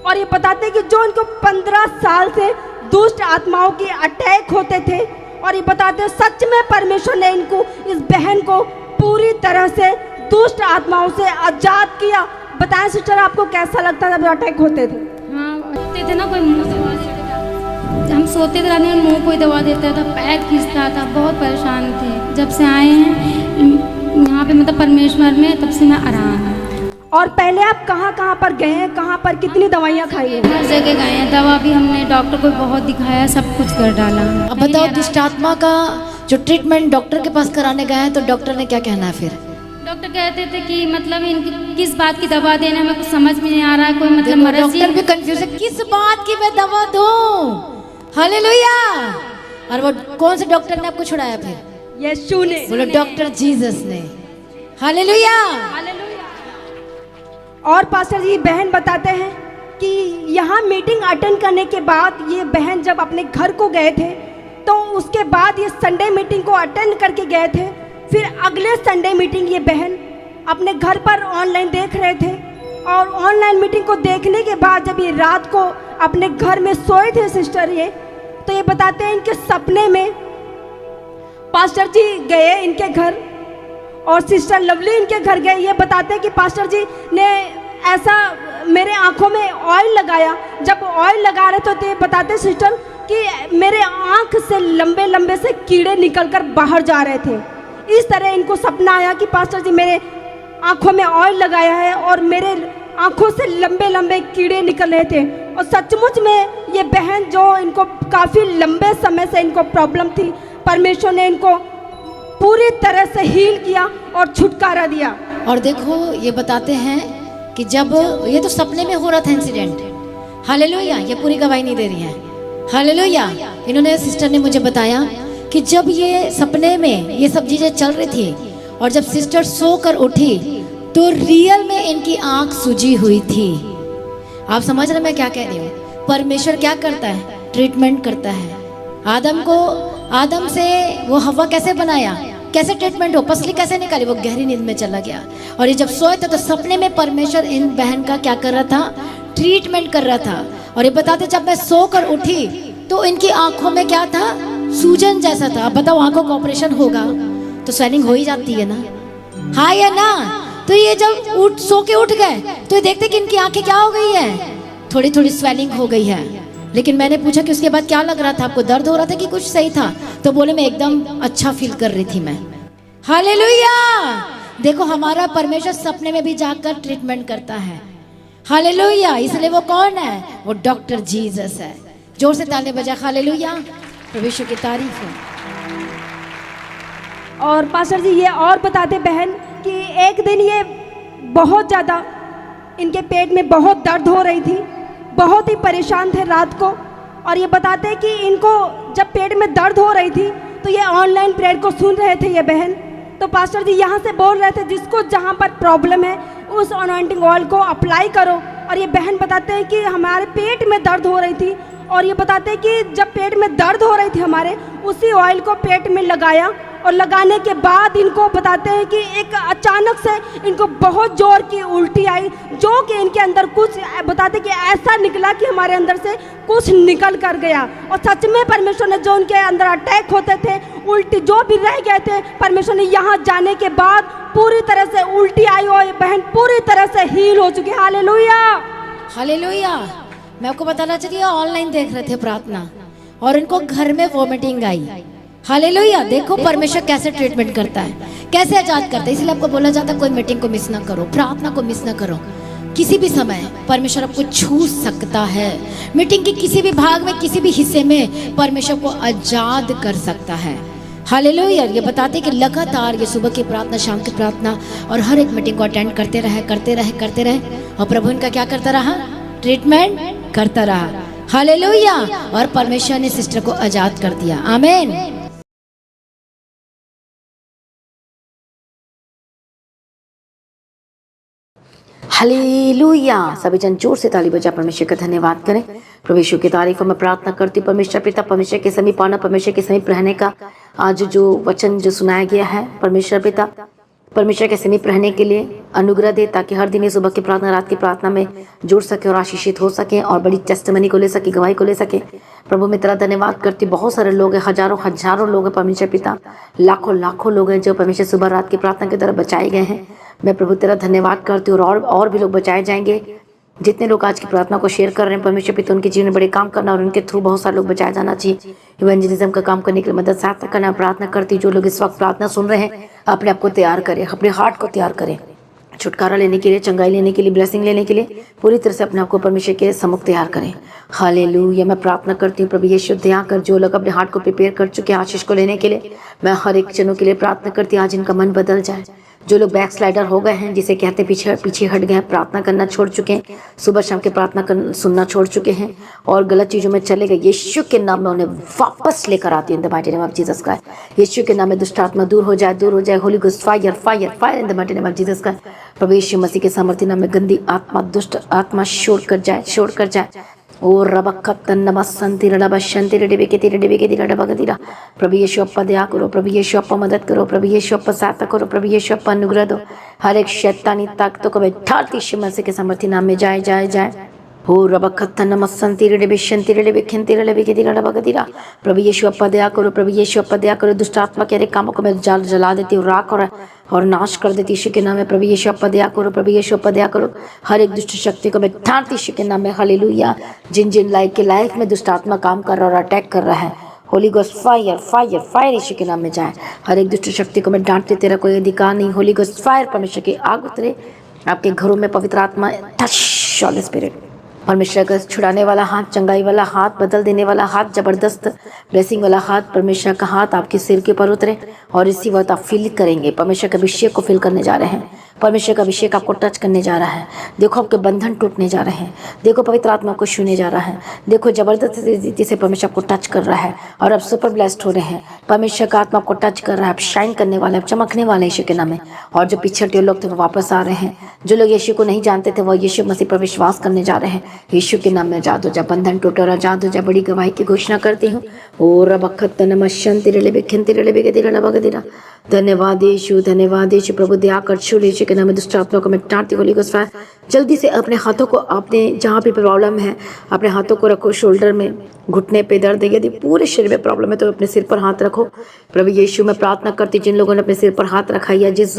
और ये बताते हैं कि जो इनको 15 साल से दुष्ट आत्माओं के अटैक होते थे, और ये बताते हैं सच में परमेश्वर ने इनको, इस बहन को पूरी तरह से दुष्ट आत्माओं से आजाद किया। बताएं सिस्टर, आपको कैसा लगता था जब अटैक होते थे? हाँ, होते थे ना, कोई मुंह से दबा देता था, हम सोते थे रात में, मुंह कोई दबा देता था, पैर खींचता था, बहुत परेशान थे। जब से आए हैं यहाँ पे मतलब परमेश्वर में, तब से मैं आराम है। और पहले आप कहाँ पर गए हैं, कहाँ पर कितनी दवाइयाँ खाई हैं? हर जगह गए हैं, दवा भी हमने डॉक्टर को बहुत दिखाया, सब कुछ कर डाला। अब बताओ, दुष्ट आत्मा का जो ट्रीटमेंट डॉक्टर के पास कराने गए हैं, तो डॉक्टर ने क्या कहना है फिर? डॉक्टर कहते थे कि मतलब इनकी किस बात की दवा देना, हमें कुछ समझ में नहीं आ रहा है, कोई मतलब मर्ज। डॉक्टर भी कंफ्यूज है, किस बात की मैं दवा दूं? हालेलुया। और वो कौन से डॉक्टर ने आपको छुड़ाया फिर? यीशु ने। बोलो, डॉक्टर जीसस ने। हालेलुया। और पास्टर जी बहन बताते हैं कि यहाँ मीटिंग अटेंड करने के बाद ये बहन जब अपने घर को गए थे तो उसके बाद ये संडे मीटिंग को अटेंड करके गए थे। फिर अगले संडे मीटिंग ये बहन अपने घर पर ऑनलाइन देख रहे थे और ऑनलाइन मीटिंग को देखने के बाद जब ये रात को अपने घर में सोए थे सिस्टर ये, तो ये बताते हैं इनके सपने में पास्टर जी गए इनके घर और सिस्टर लवली इनके घर गए। ये बताते हैं कि पास्टर जी ने ऐसा मेरे आंखों में ऑयल लगाया। जब ऑयल लगा रहे थे तो ये बताते सिस्टर कि मेरे आंख से लंबे लंबे से कीड़े निकलकर बाहर जा रहे थे। इस तरह इनको सपना आया कि पास्टर जी मेरे आंखों में ऑयल लगाया है और मेरे आंखों से लंबे लंबे कीड़े निकल रहे थे। और सचमुच में ये बहन जो इनको काफ़ी लंबे समय से इनको प्रॉब्लम थी, परमेश्वर ने इनको पूरी तरह से हील किया और छुटकारा दिया। और देखो ये बताते हैं कि जब ये तो सपने में हो रहा था इंसिडेंट, हालेलुया, ये पूरी गवाही नहीं दे रही है, हालेलुया। इन्होंने सिस्टर ने मुझे बताया कि जब ये सपने में ये सब चीज़ें चल रही थी और जब सिस्टर सोकर उठी तो रियल में इनकी आंख सूजी हुई थी। आप समझ रहे मैं क्या कह रही हूँ? परमेश्वर क्या करता है? ट्रीटमेंट करता है। आदम से वो हवा कैसे बनाया, कैसे ट्रीटमेंट हो, पसली कैसे निकाली, वो गहरी नींद में चला गया। और ये जब सोए थे तो सपने में परमेश्वर इन बहन का क्या कर रहा था? ट्रीटमेंट कर रहा था। और ये बताते जब मैं सोकर उठी तो इनकी आंखों में क्या था? सूजन जैसा था। अब बताओ आंखों का ऑपरेशन होगा तो स्वेलिंग हो ही जाती है ना, हाँ या ना? तो ये जब सो के उठ गए तो ये देखते कि इनकी आंखें क्या हो गई है, थोड़ी थोड़ी स्वेलिंग हो गई है। लेकिन मैंने पूछा कि उसके बाद क्या लग रहा था आपको, दर्द हो रहा था कि कुछ सही था? तो बोले मैं एकदम अच्छा फील कर रही थी मैं। हालेलुया। देखो हमारा परमेश्वर सपने में भी जाकर ट्रीटमेंट करता है, हालेलुया। इसलिए वो कौन है? वो डॉक्टर जीसस है। जोर से ताली बजा, हालेलुया, प्रभु यीशु की तारीफ हो। और पास्टर जी ये और बताते बहन कि एक दिन ये बहुत ज़्यादा इनके पेट में बहुत दर्द हो रही थी, बहुत ही परेशान थे रात को। और ये बताते हैं कि इनको जब पेट में दर्द हो रही थी तो ये ऑनलाइन प्रेयर को सुन रहे थे ये बहन। तो पास्टर जी यहाँ से बोल रहे थे जिसको जहाँ पर प्रॉब्लम है उस अनॉइंटिंग ऑयल को अप्लाई करो। और ये बहन बताते हैं कि हमारे पेट में दर्द हो रही थी और ये बताते हैं कि जब पेट में दर्द हो रही थी हमारे, उसी ऑयल को पेट में लगाया और लगाने के बाद इनको बताते हैं कि एक अचानक से इनको बहुत जोर की उल्टी आई, जो कि इनके अंदर कुछ बताते कि ऐसा निकला कि हमारे अंदर से कुछ निकल कर गया। और सच में परमेश्वर ने जो उनके अंदर अटैक होते थे, उल्टी जो भी रह गए थे, परमेश्वर ने यहाँ जाने के बाद पूरी तरह से उल्टी आई और बहन पूरी तरह से हील हो चुकी। Hallelujah, hallelujah. मैं आपको बताना चाहती हूँ ऑनलाइन देख रहे थे प्रार्थना और इनको घर में वॉमिटिंग आई। हालेलुया। देखो परमेश्वर कैसे ट्रीटमेंट करता है, कैसे आजाद करता है। इसलिए आपको बोला जाता है कोई मीटिंग को मिस ना करो, प्रार्थना को मिस ना करो। किसी भी समय परमेश्वर आपको छू सकता है। मीटिंग के किसी भी भाग में, किसी भी हिस्से में परमेश्वर को आजाद कर सकता है। हालेलुया। ये बताते कि लगातार ये सुबह की प्रार्थना, शाम की प्रार्थना और हर एक मीटिंग को अटेंड करते रहे और प्रभु इनका क्या करता रहा? ट्रीटमेंट करता रहा। हालेलुया। और परमेश्वर ने सिस्टर को आजाद कर दिया। आमीन। हालेलुया। सभी जन जोर से ताली बजा परमेश्वर का धन्यवाद करें। प्रभु यीशु की तारीफ में प्रार्थना करती हूँ। परमेश्वर पिता, परमेश्वर के समीप आना, परमेश्वर के समीप रहने का आज जो वचन जो सुनाया गया है, परमेश्वर पिता परमेश्वर के समीप रहने के लिए अनुग्रह दे, ताकि हर दिन ये सुबह की प्रार्थना, रात की प्रार्थना में जुड़ सके और आशीषित हो सके और बड़ी टेस्टमनी को ले सके, गवाही को ले सके। प्रभु मैं तेरा धन्यवाद करती। बहुत सारे लोग हैं, हजारों लोग हैं परमेश्वर पिता, लाखों लोग हैं जो परमेश्वर सुबह रात की प्रार्थना की तरफ बचाए गए हैं। मैं प्रभु तेरा धन्यवाद करती हूँ और भी लोग बचाए जाएंगे। जितने लोग आज की प्रार्थना को शेयर कर रहे हैं परमेश्वर पिता, उनके जीवन में बड़े काम करना और उनके थ्रू बहुत सारे लोग बचाया जाना चाहिए। इवेंजलिज्म का काम करने के लिए मदद सहायता करना प्रार्थना करती। जो लोग इस वक्त प्रार्थना सुन रहे हैं अपने आप को तैयार करें, अपने हार्ट को तैयार करें छुटकारा लेने के लिए, चंगाई लेने के लिए, ब्लेसिंग लेने के लिए पूरी तरह से अपने आप को परमेश्वर के सम्मुख तैयार करें। हालेलुया। मैं प्रार्थना करती हूँ प्रभु यीशु दया कर, जो लोग अपने हार्ट को प्रिपेयर कर चुके हैं आशीष को लेने के लिए, मैं हर एक जनों के लिए प्रार्थना करती हूँ आज इनका मन बदल जाए। जो लोग बैक स्लाइडर हो गए हैं, जिसे कहते पीछे पीछे हट गए हैं, प्रार्थना करना छोड़ चुके हैं, सुबह शाम के प्रार्थना सुनना छोड़ चुके हैं और गलत चीज़ों में चले गए, यीशु के नाम में उन्हें वापस लेकर आती हूँ in the mighty name of Jesus Christ. Yeshu के नाम में दुष्ट आत्मा दूर हो जाए। Holy ghost fire fire fire in the mighty name of Jesus Christ. प्रभु यीशु मसीह के सामर्थ्य नाम में गंदी आत्मा, दुष्ट आत्मा छोड़ कर जाए। ओ रबक्कतन नमस्संति रडबशंति रडिबेकेति रडिबेकेति रडबगतिरा। प्रभु यीशु अप्पा दया करो, प्रभु यीशु अप्पा मदद करो, प्रभु यीशु अप्पा सहायता करो, प्रभु यीशु अप्पा अनुग्रह दो। हर एक शैतानी ताकतों को बैठाती यीशु मसीह के सामर्थ्य नाम में जाए। हो रबक्कतन नमस्संति रडिबेशंति रडिबेकेति रडिबेकेति रडबगतिरा। प्रभु यीशु अप्पा दया करो, प्रभु यीशु अप्पा दया करो। दुष्ट आत्मा के कामों को मैं जला देती हूँ, राख और नाश कर देती यीशु के नाम में। प्रभु यीशु अप्पा दया करो, प्रभु यीशु अप्पा दया करो। हर एक दुष्ट शक्ति को मैं ठाड़ती यीशु के नाम में। हालेलुया। जिन लाइफ में दुष्ट आत्मा काम कर रहा है और अटैक कर रहा है, holy ghost fire fire fire Yeshu के नाम में जाए। हर एक दुष्ट शक्ति को मैं डांटती, तेरा कोई अधिकार नहीं। होली गोस्ट फायर, परमेश्वर की आग उतरे आपके घरों में। पवित्र आत्मा टच होली स्पिरिट, परमेश्वर का छुड़ाने वाला हाथ, चंगाई वाला हाथ, बदल देने वाला हाथ, जबरदस्त ब्लेसिंग वाला हाथ, परमेश्वर का हाथ आपके सिर के ऊपर उतरे और इसी वक्त आप फील करेंगे। परमेश्वर का अभिषेक को फील करने जा रहे हैं। परमेश्वर का अभिषेक आपको टच करने जा रहा है। देखो आपके बंधन टूटने जा रहे हैं। देखो पवित्र आत्मा को छूने जा रहा है। देखो जबरदस्त रीति से परमेश्वर आपको टच कर रहा है और आप सुपर ब्लेस्ड हो रहे हैं। परमेश्वर का आत्मा आपको टच कर रहा है। आप शाइन करने वाले, आप चमकने वाले यीशु के नाम में। और जो पीछे हटे लोग थे वो वापस आ रहे हैं। जो लोग यीशु को नहीं जानते थे वो यीशु मसीह पर विश्वास करने जा रहे हैं। यीशु के नाम में आजाद हो जा, बंधन टूटे और आजाद हो जा। बड़ी गवाही की घोषणा करती हूँ। ओ रबक्कत नमस्संति रडिबेकेति रडिबेकेति रडबगतिरा। धन्यवाद यीशु, धन्यवाद यीशु। प्रभु दया कर छू यीशु के नाम में। दुष्ट आत्मा को मैं डांटती हूँ। होली गोस्ट फायर, जल्दी से अपने हाथों को, आपने जहाँ भी प्रॉब्लम है अपने हाथों को रखो। शोल्डर में, घुटने पे दर्द है, यदि पूरे शरीर में प्रॉब्लम है तो अपने सिर पर हाथ रखो। प्रभु यीशु मैं प्रार्थना करती, जिन लोगों ने अपने सिर पर हाथ रखा या जिस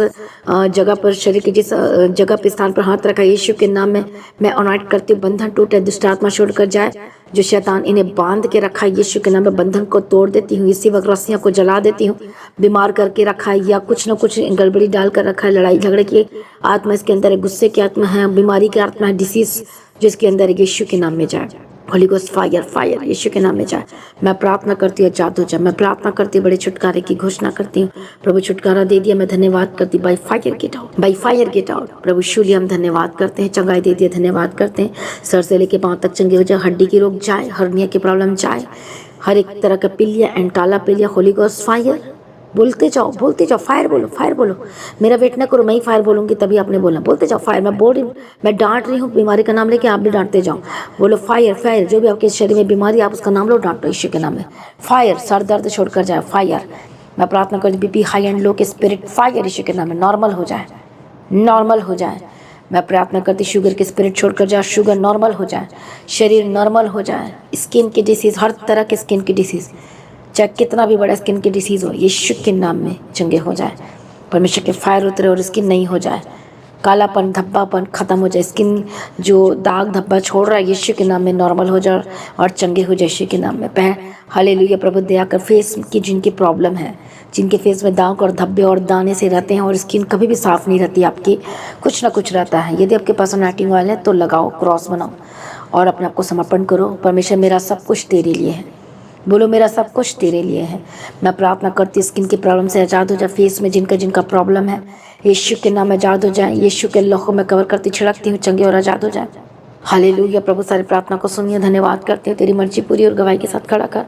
जगह पर, शरीर की जिस जगह पे, स्थान पर हाथ रखा, यीशु के नाम में मैं अनॉइंट करती हूँ। बंधन टूटे, दुष्ट आत्मा छोड़कर जाए। जो शैतान इन्हें बांध के रखा है, यीशु के नाम में बंधन को तोड़ देती हूँ। इसी वक्त रस्सियों को जला देती हूँ। बीमार करके रखा है या कुछ न कुछ गड़बड़ी डाल कर रखा है, लड़ाई झगड़े की आत्मा इसके अंदर है, गुस्से की आत्मा है, बीमारी की आत्मा है, डिसीज जिसके अंदर है, यीशु के नाम में जाए। Holy ghost fire fire Yeshu के नाम में जाए। मैं प्रार्थना करती हूँ, आजाद हो जाए। मैं प्रार्थना करती हूँ, बड़े छुटकारे की घोषणा करती हूँ। प्रभु छुटकारा दे दिया, मैं धन्यवाद करती। By fire get out, by fire get out. प्रभु शूलिया हम धन्यवाद करते हैं। चंगाई दे दिया, धन्यवाद करते हैं। सर से लेके पाँव तक चंगे हो जाए। हड्डी की रोग जाए, हर्निया की प्रॉब्लम जाए, हर एक तरह का पिलिया एंटाला पिलिया। होली गोस्ट फायर, बोलते जाओ फायर बोलो, फायर बोलो। मेरा वेट ना करो, मैं ही फायर बोलूँगी तभी आपने बोलना। बोलते जाओ फायर। मैं बोल रही हूँ, मैं डांट रही हूँ, बीमारी का नाम लेके आप भी डांटते जाओ। बोलो फायर फायर। जो भी आपके शरीर में बीमारी, आप उसका नाम लो, डांटो यीशु के नाम में। फायर, सर दर्द छोड़कर जाए, फायर। मैं प्रार्थना करती, बीपी हाई एंड लो के स्पिरिट फायर यीशु के नाम में नॉर्मल हो जाए, नॉर्मल हो जाए। मैं प्रार्थना करती, शुगर के स्पिरिट छोड़कर जाए, शुगर नॉर्मल हो जाए, शरीर नॉर्मल हो जाए। स्किन की डिसीज़, हर तरह के स्किन की डिसीज़, चाहे कितना भी बड़ा स्किन की डिसीज़ हो, यीशु के नाम में चंगे हो जाए। परमेश्वर के फायर उतरे और स्किन नहीं हो जाए, कालापन, धब्बापन खत्म हो जाए। स्किन जो दाग धब्बा छोड़ रहा है, यीशु के नाम में नॉर्मल हो जाए और चंगे हो जाए यीशु के नाम में। हालेलुया। प्रभु दया कर, फेस की जिनकी प्रॉब्लम है, जिनके फेस में दाग और धब्बे और दाने से रहते हैं और स्किन कभी भी साफ़ नहीं रहती आपकी, कुछ ना कुछ रहता है, यदि आपके पास अनॉइंटिंग ऑयल है तो लगाओ, क्रॉस बनाओ और अपने आप को समर्पण करो। परमेश्वर मेरा सब कुछ तेरे लिए है। बोलो मेरा सब कुछ तेरे लिए है। मैं प्रार्थना करती, स्किन की प्रॉब्लम से आज़ाद हो जाए। फेस में जिनका प्रॉब्लम है, यीशु के नाम में आज़ाद हो जाए। यीशु के लहू में कवर करती, छिड़कती हूँ, चंगे और आज़ाद हो जाए। हालेलुया। प्रभु सारी प्रार्थना को सुनिए, धन्यवाद करते हैं। तेरी मर्जी पूरी और गवाही के साथ खड़ा कर,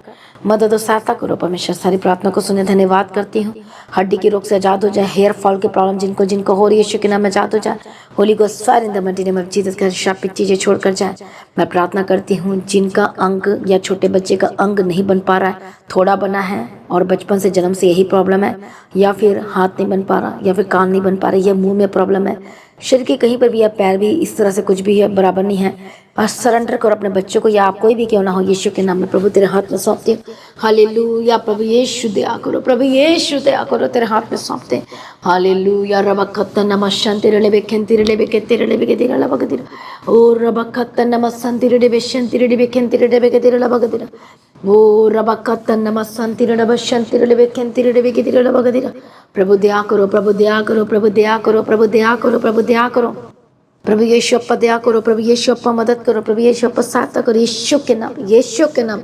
मदद और सहायता करो। परमेश्वर सारी प्रार्थना को सुनिए, धन्यवाद करती हूँ। हड्डी के रोग से आज़ाद हो जाए, हेयर फॉल की प्रॉब्लम जिनको हो रही है, यीशु के नाम में आज़ाद हो जाए। Holy ghost fire in the mighty name of Jesus का शापित चीज़ें छोड़कर जाए। मैं प्रार्थना करती हूँ, जिनका अंग या छोटे बच्चे का अंग नहीं बन पा रहा है, थोड़ा बना है और बचपन से, जन्म से यही प्रॉब्लम है, या फिर हाथ नहीं बन पा रहा, या फिर कान नहीं बन पा रहा, या मुंह में प्रॉब्लम है, शरीर के कहीं पर भी या पैर भी, इस तरह से कुछ भी है, बराबर नहीं है, और सरेंडर करो अपने बच्चों को, या आप कोई भी क्यों ना हो, यीशु के नाम में प्रभु तेरे हाथ में सौंपते हैं। हालेलुया। प्रभु यीशु दया करो, प्रभु यीशु दया करो, तेरे हाथ में सौंपते हैं। हालेलुया। रबक्कत नमस्संति रडिबेकेति रडिबेकेति रडिबेकेति रडिबेकेति ओ रबक्कत नमस्संति रडिबेशंति रडिबेकेति रडिबेकेति रडिबेकेति ओ रबक्कत नमस्संति रडिबेशंति रडिबेकेति रडिबेकेति रडिबेकेति। प्रभु दया करो, प्रभु दया करो, प्रभु दया करो, प्रभु दया करो, प्रभु दया करो। प्रभु यीशु अप्पा दया करो, प्रभु यीशु अप्पा मदद करो, प्रभु यीशु अप्पा सहायता करो, यीशु के नाम, यीशु के नाम।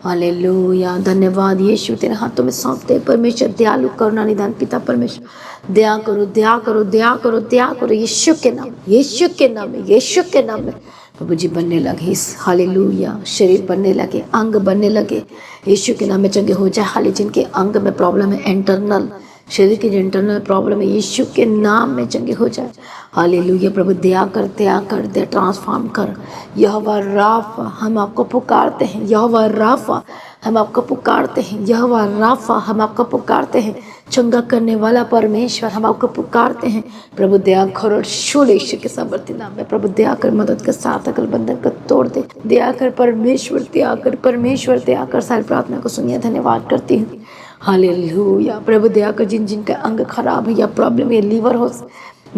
हालेलुया, धन्यवाद यीशु, तेरे हाथों में सौंपते हैं परमेश्वर। दयालु करुणा निदान पिता परमेश्वर, दया करो, दया करो, दया करो, दया करो, यीशु के नाम, यीशु के नाम में, यीशु के नाम में प्रभु जी बनने लगे इस, हालेलुया, शरीर बनने लगे, अंग बनने लगे, यीशु के नाम में चंगे हो जाए। हाले जिनके अंग में प्रॉब्लम है, इंटरनल शरीर की जो इंटरनल प्रॉब्लम है, यीशु के नाम में चंगे हो जाए। हालेलुया, प्रभु दया कर दे, ट्रांसफॉर्म कर। यहोवा राफा हम आपको पुकारते हैं, यहोवा राफा हम आपको पुकारते हैं, यहोवा राफा हम आपको पुकारते हैं, चंगा करने वाला परमेश्वर हम आपको पुकारते हैं। प्रभु दया करो, शूल यीशु के सामर्थ्य नाम में प्रभु दया कर, मदद कर, साथ अकल बंधन को तोड़ दे। दया कर परमेश्वर, दया कर परमेश्वर, दया कर। सारी प्रार्थना को सुनिए, धन्यवाद करती हूँ। हालेलुया, प्रभु दया कर। जिन जिनका अंग खराब है या प्रॉब्लम है, लीवर हो,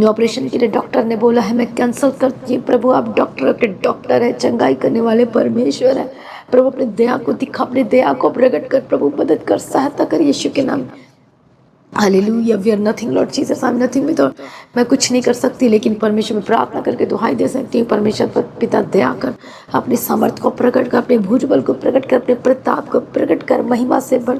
ऑपरेशन के लिए डॉक्टर ने बोला है, मैं कैंसिल करती हूँ। प्रभु आप डॉक्टर के डॉक्टर है, चंगाई करने वाले परमेश्वर है। प्रभु अपनी दया को दिखा, अपनी दया को प्रकट कर, प्रभु मदद कर, सहायता कर यीशु के नाम। Hallelujah, we are nothing Lord Jesus, I am nothing में, तो मैं कुछ नहीं कर सकती, लेकिन परमेश्वर में प्रार्थना करके दुहाई दे सकती हूँ। परमेश्वर पिता दया कर, अपनी सामर्थ को प्रकट कर, अपने भुजबल को प्रकट कर, अपने प्रताप को प्रकट कर, महिमा से बढ़।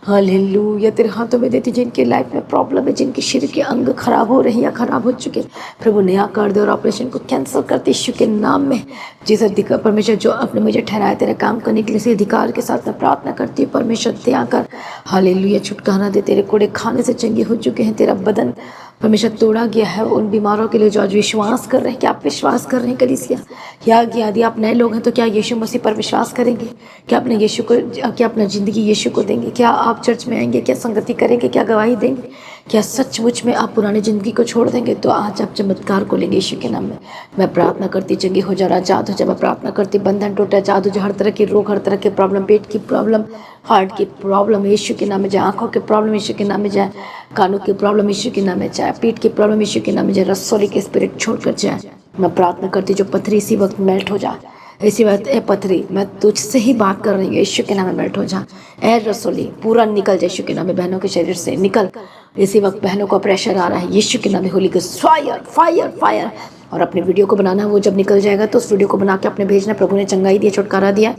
हालेलुया, तेरे हाथों में देती जिनकी लाइफ में प्रॉब्लम है, जिनके शरीर के अंग खराब हो रहे हैं या खराब हो चुके, प्रभु नया कर दे और ऑपरेशन को कैंसिल करते यीशु के नाम में। जीसस दिखा परमेश्वर, जो आपने मुझे ठहराया तेरे काम करने के लिए, इसी अधिकार के साथ मैं प्रार्थना करती हूँ। परमेश्वर दया कर, हालेलुया, छुटकारा दे। तेरे कोड़े खाने से चंगे हो चुके हैं, तेरा बदन परमेश्वर तोड़ा गया है उन बीमारों के लिए जो आज विश्वास कर रहे हैं। क्या आप विश्वास कर रहे हैं कलीसिया? क्या यदि आप नए लोग हैं तो क्या यीशु मसीह पर विश्वास करेंगे? क्या अपने यीशु को, क्या अपना ज़िंदगी यीशु को देंगे? क्या आप चर्च में आएंगे? क्या संगति करेंगे? क्या गवाही देंगे? क्या सचमुच में आप पुरानी ज़िंदगी को छोड़ देंगे? तो आज आप चमत्कार को लेंगे यीशु के नाम में। मैं प्रार्थना करती चंगी हो जा, आजाद हो जा। मैं प्रार्थना करती बंधन टूटा, आजाद हो जा। हर तरह की रोग, हर तरह की प्रॉब्लम, पेट की प्रॉब्लम, हार्ट की प्रॉब्लम यीशु के नाम में जाए, आंखों की प्रॉब्लम यीशु के नाम में जाए, कानों की प्रॉब्लम यीशु के नाम में जाए, पीठ की प्रॉब्लम यीशु के नाम में जाए, रसोली के स्पिरिट छोड़कर जाए। मैं प्रार्थना करती जो पथरी इसी वक्त मेल्ट हो जा। इसी वक्त ए पथरी, मैं तुझसे ही बात कर रही हूँ, यीशु के नाम में मेल्ट हो जा। ए रसोली पूरा निकल जाए यीशु के नाम में, बहनों के शरीर से निकल। इसी वक्त बहनों को प्रेशर आ रहा है यीशु के नाम में, Holi ghost fire fire fire. और अपने वीडियो को बनाना, वो जब निकल जाएगा तो उस वीडियो को बना के अपने भेजना। प्रभु ने चंगाई दिया, छुटकारा दिया,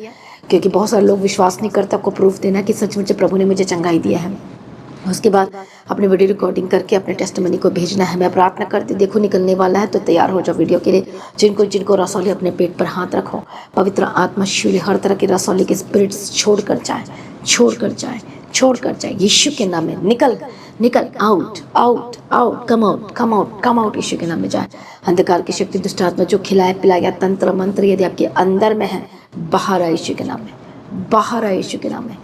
क्योंकि बहुत सारे लोग विश्वास नहीं करते। आपको प्रूफ देना कि सचमुच प्रभु ने मुझे चंगाई दिया है। उसके बाद अपने वीडियो रिकॉर्डिंग करके अपने टेस्टिमनी को भेजना है। मैं प्रार्थना करती, देखो निकलने वाला है, तो तैयार हो जाओ वीडियो के लिए। जिनको रसौली अपने पेट पर हाथ रखो, पवित्र आत्मा शूल हर तरह की रसौली के स्पिरिट्स छोड़ कर जाए यीशु के नाम में। निकल out out out, come out Yeshu के नाम में जाए। अंधकार की शक्ति, दुष्ट आत्मा जो खिलाया पिलाया तंत्र मंत्र यदि आपके अंदर में है, बाहर आए यीशु के नाम में, बाहर आए यीशु के नाम में,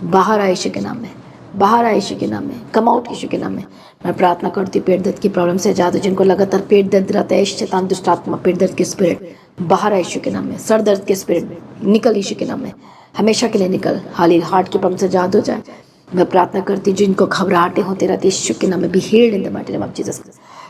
बाहर आए यीशु के नाम में, बाहर आए यीशु के नाम में, कम आउट यीशु के नाम में। मैं प्रार्थना करती हूँ पेट दर्द की प्रॉब्लम से आजाद हो। जिनको लगातार पेट दर्द रहता है, शैतान दुष्ट आत्मा पेट दर्द के स्पिरिट बाहर आए यीशु के नाम में। सर दर्द के स्पिरिट निकल यीशु के नाम में, हमेशा के लिए निकल। हाली हार्ट की प्रॉब्लम से आजाद हो जाए। मैं प्रार्थना करती हूँ जिनको घबराहटें होती रहती है, यीशु के नाम में be healed in the mighty name of Jesus.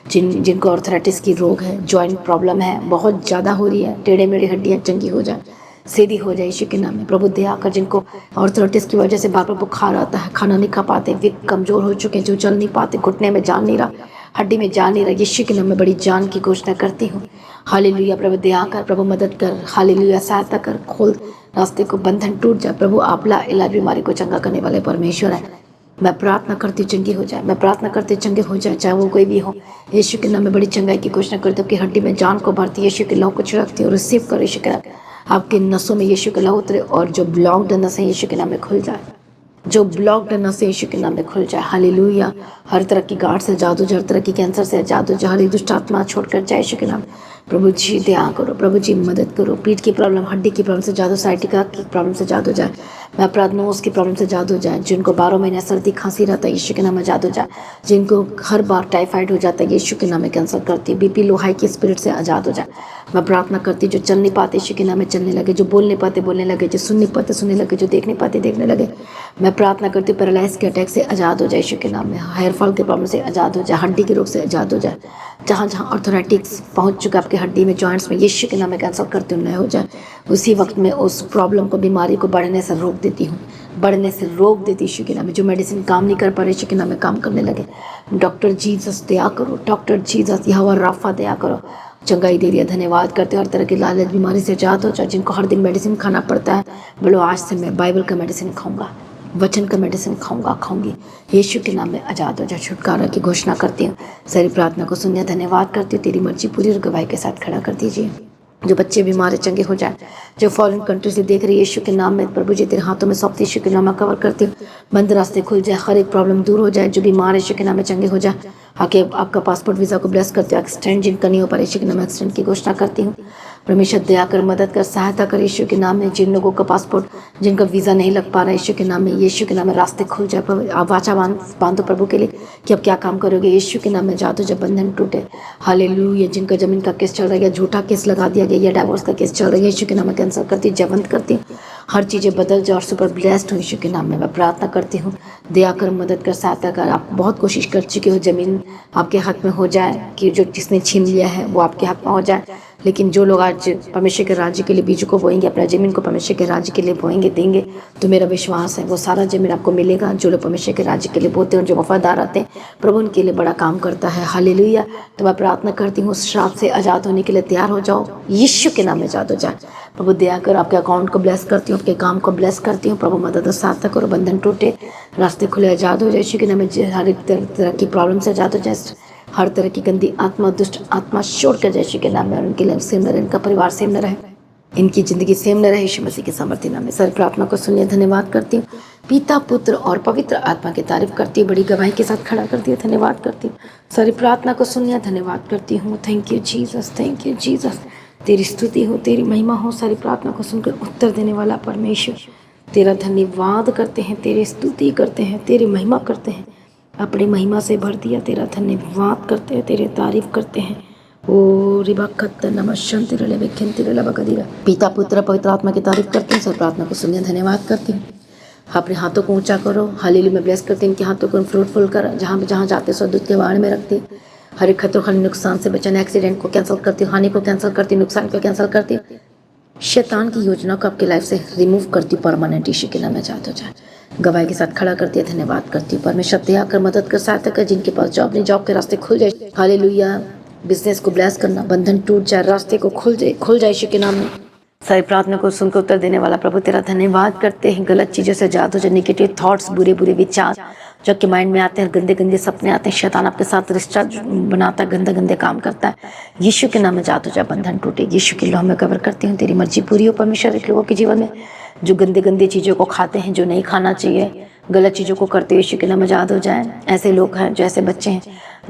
जिनको आर्थराइटिस की रोग है, जॉइंट प्रॉब्लम है, बहुत ज़्यादा हो रही है, टेढ़े मेढ़े हड्डियाँ चंगी हो जाए, सीधी हो जाए यीशु के नाम में। प्रभु दया कर। जिनको आर्थराइटिस की वजह से बार बार बुखार आता है, खाना नहीं खा पाते, विक कमज़ोर हो चुके हैं, जो चल नहीं पाते, घुटने में जान नहीं रहा, हड्डी में जान नहीं रहा, यीशु के नाम में बड़ी जान की घोषणा करती हूँ। हालेलुया, प्रभु दया कर, प्रभु मदद कर, हालेलुया सहायता कर, खोल रास्ते को, बंधन टूट जाए। प्रभु आप इलाज बीमारी को चंगा करने वाले परमेश्वर है। मैं प्रार्थना करती चंगी हो जाए, मैं प्रार्थना करती चंगे हो जाए, चाहे वो कोई भी हो। यीशु के नाम में बड़ी चंगाई की घोषणा करती हूँ कि हड्डी में जान को भरती, यीशु के लहू को छिड़कती हूँ। रिसीव करो यीशु के नाम, आपके नसों में यीशु के लहू उतरे और जो ब्लॉक्ड नसें यीशु के नाम में खुल जाए, जो ब्लॉक्ड नसें यीशु के नाम में खुल जाए। हालेलुया, हर तरह की गांठ से आजाद हो जाए, हर तरह की कैंसर से आजाद हो जाए, हर एक दुष्ट आत्मा छोड़कर जाए यीशु के नाम। प्रभु जी दया करो, प्रभु जी मदद करो। पीठ की प्रॉब्लम, हड्डी की प्रॉब्लम से आजाद हो, साइटिका की प्रॉब्लम से आजाद हो जाए। मैं अपराध नोज की प्रॉब्लम से आजाद हो जाए। जिनको 12 महीने सर्दी खांसी रहता है, यीशु के नाम में आजाद हो जाए। जिनको हर बार टाइफाइड हो जाता है, यीशु के नाम में कैंसर करती है। बीपी लो हाई की स्पिरिट से आजाद हो जाए। मैं प्रार्थना करती जो चल नहीं पाते, यीशु के नाम में चलने लगे, जो बोल नहीं पाते बोलने लगे, जो सुन नहीं पाते सुनने लगे, जो देख नहीं पाते देखने लगे। मैं प्रार्थना करती हूँ पैरालाइज के अटैक से आजाद हो जाए यीशु के नाम में। हेयर फॉल के प्रॉब्लम से आजाद हो जाए, हड्डी के रोग से आजाद हो जाए। जहाँ जहाँ ऑर्थराइटिक्स पहुँच चुका आपकी हड्डी में, जॉइंट्स में, यीशु के नाम में कैंसर करते हुए नए हो जाए। उसी वक्त में उस प्रॉब्लम को, बीमारी को बढ़ने से रोक देती हूँ, बढ़ने से रोक देती यीशु के नाम में। जो मेडिसिन काम नहीं कर पा रहे, यीशु के नाम में काम करने लगे। डॉक्टर जीसस दया करो, डॉक्टर जीसस, यहोवा राफा दया करो। चंगाई दे दिया, धन्यवाद करते हैं। हर तरह की लालच बीमारी से आजाद हो जाए, जिनको हर दिन मेडिसिन खाना पड़ता है, बोलो आज से मैं बाइबल का मेडिसिन खाऊंगा, वचन का मेडिसिन खाऊंगी। यीशु के नाम में आजाद हो जाए, छुटकारा की घोषणा करती हूँ। सारी प्रार्थना को सुनिए, धन्यवाद करती हूँ। तेरी मर्जी पूरी और गवाही के साथ खड़ा कर दीजिए। जो बच्चे बीमार है चंगे हो जाए, जो फॉरेन कंट्री से देख रही है, यीशु के नाम में प्रभु जी तेरे हाथों में सौंपती, यीशु के नाम में कवर करती हूँ। बंद रास्ते खुल जाए, हर एक प्रॉब्लम दूर हो जाए। जो बीमार है यीशु के नाम में चंगे हो जाए। आके आपका पासपोर्ट वीज़ा को ब्लेस करते हो, एक्सटेंड जिनका नहीं हो पा रहा, यीशु के नाम में एक्सटेंड की घोषणा करती हूँ। परमेश्वर दया कर, मदद कर, सहायता कर यीशु के नाम में। जिन लोगों का पासपोर्ट, जिनका वीज़ा नहीं लग पा रहा है, यीशु के नाम में, यीशु के नाम में रास्ते खुल जाए। आप वाचा बांधो प्रभु के लिए कि अब क्या काम करोगे, यीशु के नाम में जादू जब बंधन टूटे। हालेलुया। जिनका जमीन का केस चल रहा है, झूठा केस लगा दिया गया, या डाइवोर्स का केस चल रहा है, यीशु के नाम में कैंसिल करती, जयवंत करती। हर चीज़ें बदल जाए और सुपर ब्लेस्ड हो यीशु के नाम में मैं प्रार्थना करती हूँ। दया कर, मदद कर, सहायता कर। आप बहुत कोशिश कर चुके हो ज़मीन आपके हाथ में हो जाए, कि जो जिसने छीन लिया है वो आपके हाथ में हो जाए। लेकिन जो लोग आज परमेश्वर के राज्य के लिए बीज को बोएंगे, अपना ज़मीन को परमेश्वर के राज्य के लिए बोएंगे, देंगे, तो मेरा विश्वास है वो सारा ज़मीन आपको मिलेगा। जो लोग परमेश्वर के राज्य के लिए बोते हैं और जो वफादार आते हैं, प्रभु उनके लिए बड़ा काम करता है। हालेलुया। तो मैं प्रार्थना करती हूँ, उस श्राप से आज़ाद होने के लिए तैयार हो जाओ, यीशु के नाम में आज़ाद हो जाए। प्रभु दया कर, आपके अकाउंट को ब्लेस करती हूँ, आपके काम को ब्लेस करती हूँ। प्रभु मदद और सहायता करो, बंधन टूटे, रास्ते खुले, आज़ाद हो जाए यीशु के नाम में। हर एक तरह की प्रॉब्लम से आज़ाद हो जाए, हर तरह की गंदी आत्मा, दुष्ट आत्मा छोड़ कर यीशु के नाम में। और उनके लिए सेम न रहे, इनका परिवार सेम न रहे, इनकी ज़िंदगी सेम न रहे, यीशु मसीह के सामर्थ्य नाम में। सर प्रार्थना को सुनिए, धन्यवाद करती हूँ। पिता, पुत्र और पवित्र आत्मा की तारीफ करती हूँ, बड़ी गवाही के साथ खड़ा करती हूँ, धन्यवाद करती हूँ। सारी प्रार्थना को सुनिए, धन्यवाद करती हूँ। Thank you Jesus, thank you Jesus. तेरी स्तुति हो, तेरी महिमा हो। सारी प्रार्थना को सुनकर उत्तर देने वाला परमेश्वर, तेरा धन्यवाद करते हैं, तेरी स्तुति करते हैं, तेरी महिमा करते हैं। अपनी महिमा से भर दिया, तेरा धन्यवाद करते हैं, तेरी तारीफ करते हैं। ओ रिबखत नमस्ते बकदीरा। पिता, पुत्र, पवित्र आत्मा की तारीफ करते हैं। सब प्रार्थना को सुनिए, धन्यवाद करती हूँ। अपने हाथों को ऊंचा करो, हालेलुया में ब्लेस करते हैं। इनके हाथों को फ्रूटफुल कर, जहाँ जाते सो दूध के बाढ़ में रखती। हर एक खतरों, हर नुकसान से बचाने, एक्सीडेंट को कैंसिल करती हूँ, हानि को कैंसिल करती हूँ, नुकसान को कैंसिल करती हूँ। शैतान की योजना को आपकी लाइफ से रिमूव करती, परमानेंट यीशु के नाम में आज़ाद हो जाए। गवाही के साथ खड़ा करती है, धन्यवाद करती हूँ। परमेश्वर दया कर, मदद कर, सहायता कर। जिनके पास जॉब नहीं, जॉब के रास्ते खुल जाए, हालेलुया। बिजनेस को ब्लेस करना, बंधन टूट जाए, रास्ते को खुल जाए यीशु के नाम में। सारी प्रार्थना को सुनकर उत्तर देने वाला प्रभु तेरा धन्यवाद करते हैं। गलत चीज़ों से आजाद हो जाए, नेगेटिव थॉट्स, बुरे विचार जो आपके माइंड में आते हैं, गंदे सपने आते हैं, शैतान आपके साथ रिश्ता बनाता है, गंदे काम करता है, यीशु के नाम में आजाद हो जाए, बंधन टूटे। यीशु के लौह में कवर करती हूँ, तेरी मर्जी पूरी हो परमेश्वर। एक लोगों के जीवन में जो गंदे चीज़ों को खाते हैं, जो नहीं खाना चाहिए, गलत चीज़ों को करते हुए, यीशु के नाम में आजाद हो जाए। ऐसे लोग हैं, जो ऐसे बच्चे हैं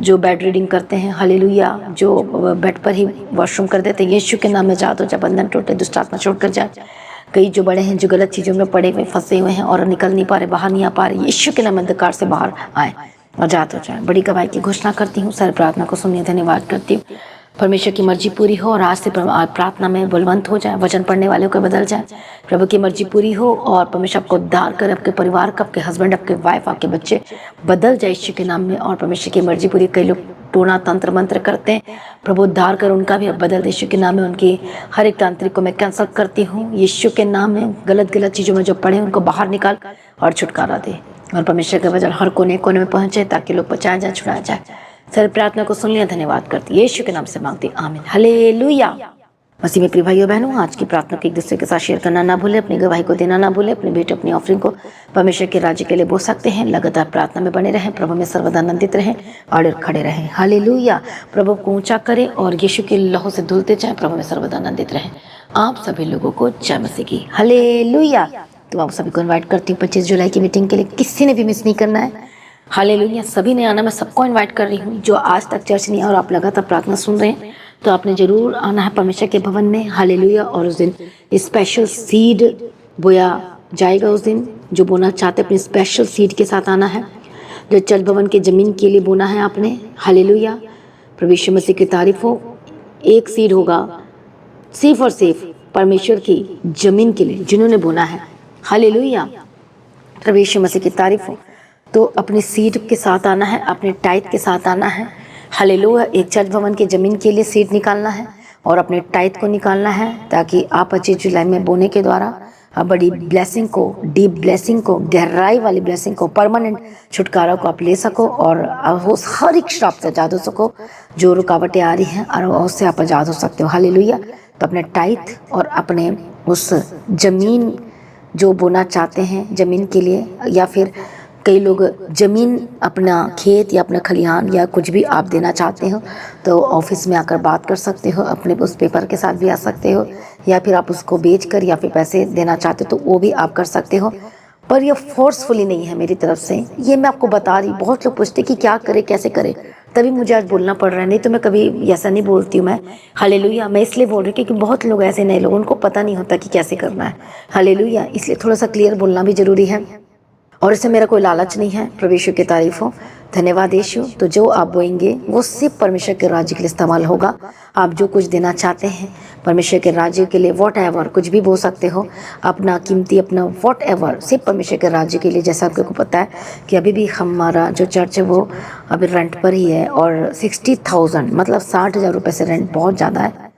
जो बेड रीडिंग करते हैं, हालेलुया, जो बेड पर ही वॉशरूम कर देते हैं, यीशु के नाम में आजाद हो जाए, बंधन टूटे, दुष्ट आत्मा छोड़ कर जाए। कई जो बड़े हैं, जो गलत चीज़ों में पड़े हुए, फंसे हुए हैं और निकल नहीं पा रहे, बाहर नहीं आ पा रहे, यीशु के नाम में अंधकार से बाहर आए, आजाद हो जाए। बड़ी गवाही की घोषणा करती हूँ। सारी प्रार्थना को सुनिए, धन्यवाद करती हूँ। परमेश्वर की मर्जी पूरी हो और आज से प्रार्थना में बलवंत हो जाए, वचन पढ़ने वालों को बदल जाए। प्रभु की मर्जी पूरी हो और परमेश्वर आपको उद्धार करे, आपके परिवार का, आपके हस्बैंड, आपके वाइफ, आपके बच्चे बदल जाए यीशु के नाम में। और परमेश्वर की मर्जी पूरी। कई लोग टोना तंत्र मंत्र करते हैं, प्रभु उद्धार कर, उनका भी बदल दे यीशु के नाम में। उनकी हर एक तांत्रिक को मैं कैंसल करती हूँ यीशु के नाम में। गलत चीज़ों में जो पड़े उनको बाहर निकाल और छुटकारा दे, और परमेश्वर का वचन हर कोने में पहुँचे, ताकि लोग बचाया जाए, छुड़ाया जाए। सर प्रार्थना को सुन लिया, धन्यवाद करती, यीशु के नाम से मांगती, आमीन, हालेलुया। मसीह में प्रिय भाइयों बहनों, आज की प्रार्थना को एक दूसरे के साथ शेयर करना ना भूले, अपनी गवाही को देना ना भूले, अपनी भेंट, अपनी ऑफरिंग को परमेश्वर के राज्य के लिए बोल सकते हैं। लगातार प्रार्थना में बने रहें, प्रभु में सर्वदा आनंदित रहें और खड़े रहें। हालेलुया। प्रभु को ऊंचा करें और यीशु के लहू से धुलते जाएं, प्रभु में सर्वदा आनंदित रहें। आप सभी लोगों को जय मसीह की, हालेलुया। तो आप सभी को इन्वाइट करती हूँ 25 जुलाई की मीटिंग के लिए, किसी ने भी मिस नहीं करना है। हालेलुया, सभी ने आना, मैं सबको इनवाइट कर रही हूँ। जो आज तक चर्च नहीं आए और आप लगातार प्रार्थना सुन रहे हैं, तो आपने जरूर आना है परमेश्वर के भवन में। हालेलुया। और उस दिन स्पेशल सीड बोया जाएगा। उस दिन जो बोना चाहते अपने स्पेशल सीड के साथ आना है, जो चर्च भवन के ज़मीन के लिए बोना है आपने। हालेलुया। प्रभु यीशु मसीह की तारीफ हो। एक सीड होगा सिर्फ और सिर्फ परमेश्वर की ज़मीन के लिए जिन्होंने बोना है। हालेलुया। प्रभु यीशु मसीह की तारीफ हो। तो अपने सीड के साथ आना है, अपने टाइट के साथ आना है। हालेलुया। एक चर्च भवन के ज़मीन के लिए सीड निकालना है और अपने टाइट को निकालना है, ताकि आप 25 जुलाई में बोने के द्वारा बड़ी ब्लेसिंग को, डीप ब्लेसिंग को, गहराई वाली ब्लेसिंग को, परमानेंट छुटकारा को आप ले सको और वो हर एक श्राप से आज़ाद हो सको जो रुकावटें आ रही हैं, और उससे आप आज़ाद हो सकते हो। हालेलुया। तो अपने टाइट और अपने उस ज़मीन जो बोना चाहते हैं ज़मीन के लिए, या फिर कई लोग ज़मीन, अपना खेत या अपना खलिहान या कुछ भी आप देना चाहते हो तो ऑफिस में आकर बात कर सकते हो, अपने उस पेपर के साथ भी आ सकते हो, या फिर आप उसको बेच कर या फिर पैसे देना चाहते हो तो वो भी आप कर सकते हो। पर ये फोर्सफुली नहीं है मेरी तरफ से, ये मैं आपको बता रही। बहुत लोग पूछते कि क्या करे, कैसे करे, तभी मुझे आज बोलना पड़ रहा है, नहीं तो मैं कभी ऐसा नहीं बोलती हूँ मैं। हालेलुया। मैं इसलिए बोल रही हूँ क्योंकि बहुत लोग ऐसे नए लोग, उनको पता नहीं होता कि कैसे करना है। हालेलुया। इसलिए थोड़ा सा क्लियर बोलना भी ज़रूरी है, और इससे मेरा कोई लालच नहीं है। प्रभु यीशु की तारीफ हो। धन्यवाद यीशु। तो जो आप बोएंगे वो सिर्फ परमेश्वर के राज्य के लिए इस्तेमाल होगा। आप जो कुछ देना चाहते हैं परमेश्वर के राज्य के लिए, वॉट एवर, कुछ भी बोल सकते हो, अपना कीमती, अपना वॉट एवर, सिर्फ परमेश्वर के राज्य के लिए। जैसा आपको पता है कि अभी भी हमारा जो चर्च है वो अभी रेंट पर ही है, और 60,000 मतलब 60,000 रुपये से रेंट बहुत ज़्यादा है,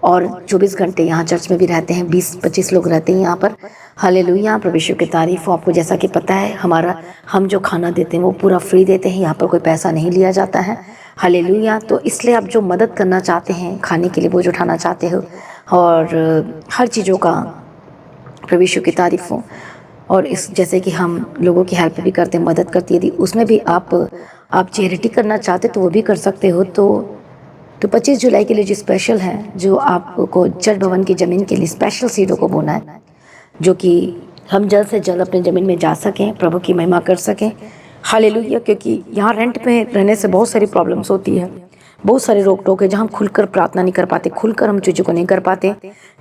और 24 घंटे यहाँ चर्च में भी रहते हैं, 20-25 लोग रहते हैं यहाँ पर। हालेलुया। प्रभु यीशु की तारीफ हो। आपको जैसा कि पता है हम जो खाना देते हैं वो पूरा फ्री देते हैं, यहाँ पर कोई पैसा नहीं लिया जाता है। हालेलुया। तो इसलिए आप जो मदद करना चाहते हैं, खाने के लिए बोझ उठाना चाहते हो, और हर चीज़ों का प्रभु यीशु की तारीफ हो। और इस जैसे कि हम लोगों की हेल्प भी करते हैं, मदद करती है, यदि उसमें भी आप चैरिटी करना चाहते तो वो भी कर सकते हो। तो 25 जुलाई के लिए जो स्पेशल है, जो आपको चर्च भवन की ज़मीन के लिए स्पेशल सीडों को बोना है, जो कि हम जल्द से जल्द अपने ज़मीन में जा सकें, प्रभु की महिमा कर सकें। हालेलुया। क्योंकि यहाँ रेंट पे रहने से बहुत सारी प्रॉब्लम्स होती है, बहुत सारे रोक टोक है, जहाँ हम खुलकर प्रार्थना नहीं कर पाते, खुलकर हम चीज़ों को नहीं कर पाते।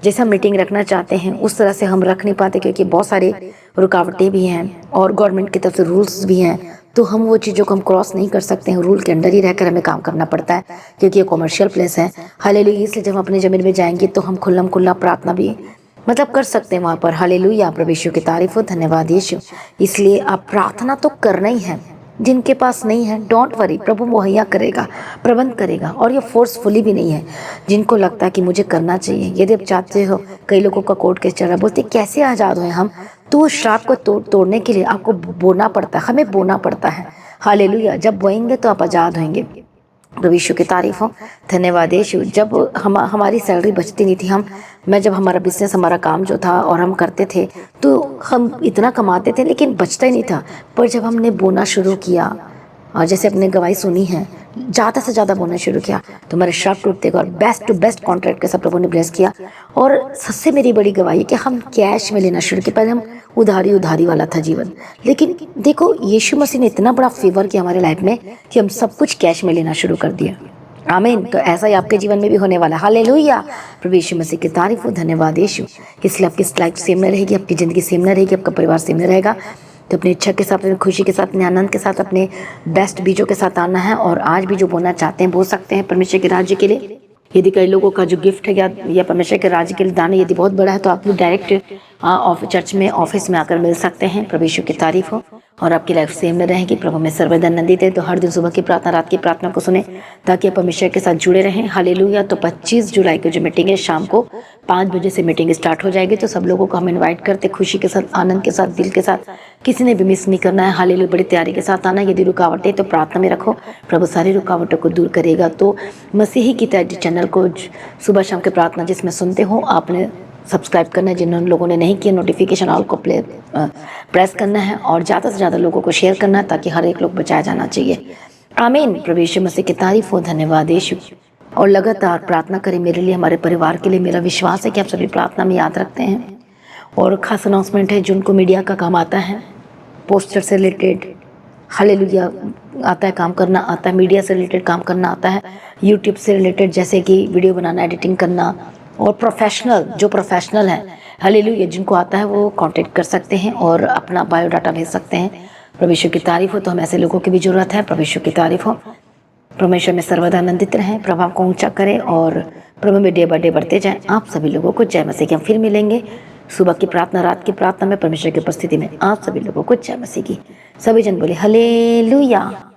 जैसे हम मीटिंग रखना चाहते हैं उस तरह से हम रख नहीं पाते, क्योंकि बहुत सारे रुकावटें भी हैं और गवर्नमेंट की तरफ से रूल्स भी हैं, तो हम वो चीज़ों को हम क्रॉस नहीं कर सकते हैं। रूल के अंडर ही रहकर हमें काम करना पड़ता है, क्योंकि ये कॉमर्शियल प्लेस है। हालेलुया। इसलिए जब हम अपने ज़मीन में जाएंगे तो हम खुल्ला प्रार्थना भी मतलब कर सकते हैं वहाँ पर। हालेलुया। प्रभु यीशु की तारीफ हो। धन्यवाद यीशु। इसलिए आप प्रार्थना तो करना ही है। जिनके पास नहीं है, डोंट वरी, प्रभु मुहैया करेगा, प्रबंध करेगा, और ये फोर्सफुली भी नहीं है। जिनको लगता है कि मुझे करना चाहिए, यदि आप चाहते हो, कई लोगों का कोर्ट केस चल रहा है, बोलते कैसे आज़ाद हुए हम, तो उस श्राप को तोड़ने के लिए आपको बोना पड़ता है, हमें बोना पड़ता है। हालेलुया। जब बोएंगे तो आप आज़ाद होंगे। प्रभु यीशु की तारीफ हो। धन्यवाद यीशु। जब हमारी सैलरी बचती नहीं थी, मैं जब हमारा बिजनेस, हमारा काम जो था और हम करते थे, तो हम इतना कमाते थे लेकिन बचता ही नहीं था। पर जब हमने बोना शुरू किया, और जैसे अपने गवाही सुनी है, ज़्यादा से ज़्यादा बोना शुरू किया, तो हमारे श्राप टूटते गए और बेस्ट टू बेस्ट कॉन्ट्रैक्ट के साथ प्रभु ने ब्लेस किया। और सबसे मेरी बड़ी गवाही है कि हम कैश में लेना शुरू किया। पहले हम उधारी वाला था जीवन, लेकिन देखो यीशु मसीह ने इतना बड़ा फेवर किया हमारे लाइफ में कि हम सब कुछ कैश में लेना शुरू कर दिया। आमीन। तो ऐसा ही आपके जीवन में भी होने वाला है। हालेलुया। प्रभु यीशु मसीह की तारीफ हो। धन्यवाद यीशु। इसलिए आपकी लाइफ सेम न रहेगी, आपकी ज़िंदगी सेम न रहेगी, आपका परिवार सेम न रहेगा। तो अपनी इच्छा के साथ, अपनी खुशी के साथ, अपने आनंद के साथ, अपने बेस्ट बीजों के साथ आना है, और आज भी जो बोलना चाहते हैं बोल सकते हैं परमेश्वर के राज्य के लिए। यदि कई लोगों का जो गिफ्ट है या परमेश्वर के राज्य के लिए दान यदि बहुत बड़ा है, तो आप डायरेक्ट चर्च में, ऑफिस में आकर मिल सकते हैं। प्रभु यीशु की तारीफ हो। और आपकी लाइफ सेम में रहेगी। प्रभु में सर्वदा आनंदित है। तो हर दिन सुबह की प्रार्थना, रात की प्रार्थना को सुने, ताकि आप परमेश्वर के साथ जुड़े रहें। हालेलुया। तो 25 जुलाई की जो मीटिंग है, शाम को 5 बजे से मीटिंग स्टार्ट हो जाएगी। तो सब लोगों को हम इन्वाइट करते, खुशी के साथ, आनंद के साथ, दिल के साथ, किसी ने भी मिस नहीं करना है। हालेलुया। बड़ी तैयारी के साथ आना। यदि रुकावटें तो प्रार्थना में रखो, प्रभु सारी रुकावटों को दूर करेगा। तो मसीही की चैनल को सुबह शाम की प्रार्थना जिसमें सुनते हो, आपने सब्सक्राइब करना है। जिन लोगों ने नहीं किया, नोटिफिकेशन ऑल को प्रेस करना है, और ज़्यादा से ज़्यादा लोगों को शेयर करना है, ताकि हर एक लोग बचाया जाना चाहिए। आमीन। प्रभु यीशु मसीह की तारीफ हो। धन्यवाद यीशु। और लगातार प्रार्थना करें मेरे लिए, हमारे परिवार के लिए। मेरा विश्वास है कि आप सभी प्रार्थना में याद रखते हैं। और खास अनाउंसमेंट है, जिनको मीडिया का काम आता है, पोस्टर से रिलेटेड, हालेलुया, आता है, काम करना आता है, मीडिया से रिलेटेड काम करना आता है, यूट्यूब से रिलेटेड जैसे कि वीडियो बनाना, एडिटिंग करना, और प्रोफेशनल, जो प्रोफेशनल है, हालेलुया, जिनको आता है वो कांटेक्ट कर सकते हैं और अपना बायोडाटा भेज सकते हैं। प्रभु यीशु की तारीफ हो। तो हम ऐसे लोगों की भी जरूरत है। प्रभु यीशु की तारीफ हो। परमेश्वर में सर्वदा आनंदित रहें, प्रभाव को ऊंचा करें, और प्रभु में डे बाय डे बढ़ते जाएं। आप सभी लोगों को जय मसीह की। हम फिर मिलेंगे सुबह की प्रार्थना, रात की प्रार्थना में, परमेश्वर की उपस्थिति में। आप सभी लोगों को जय मसीह की। सभी जन बोले हालेलुया।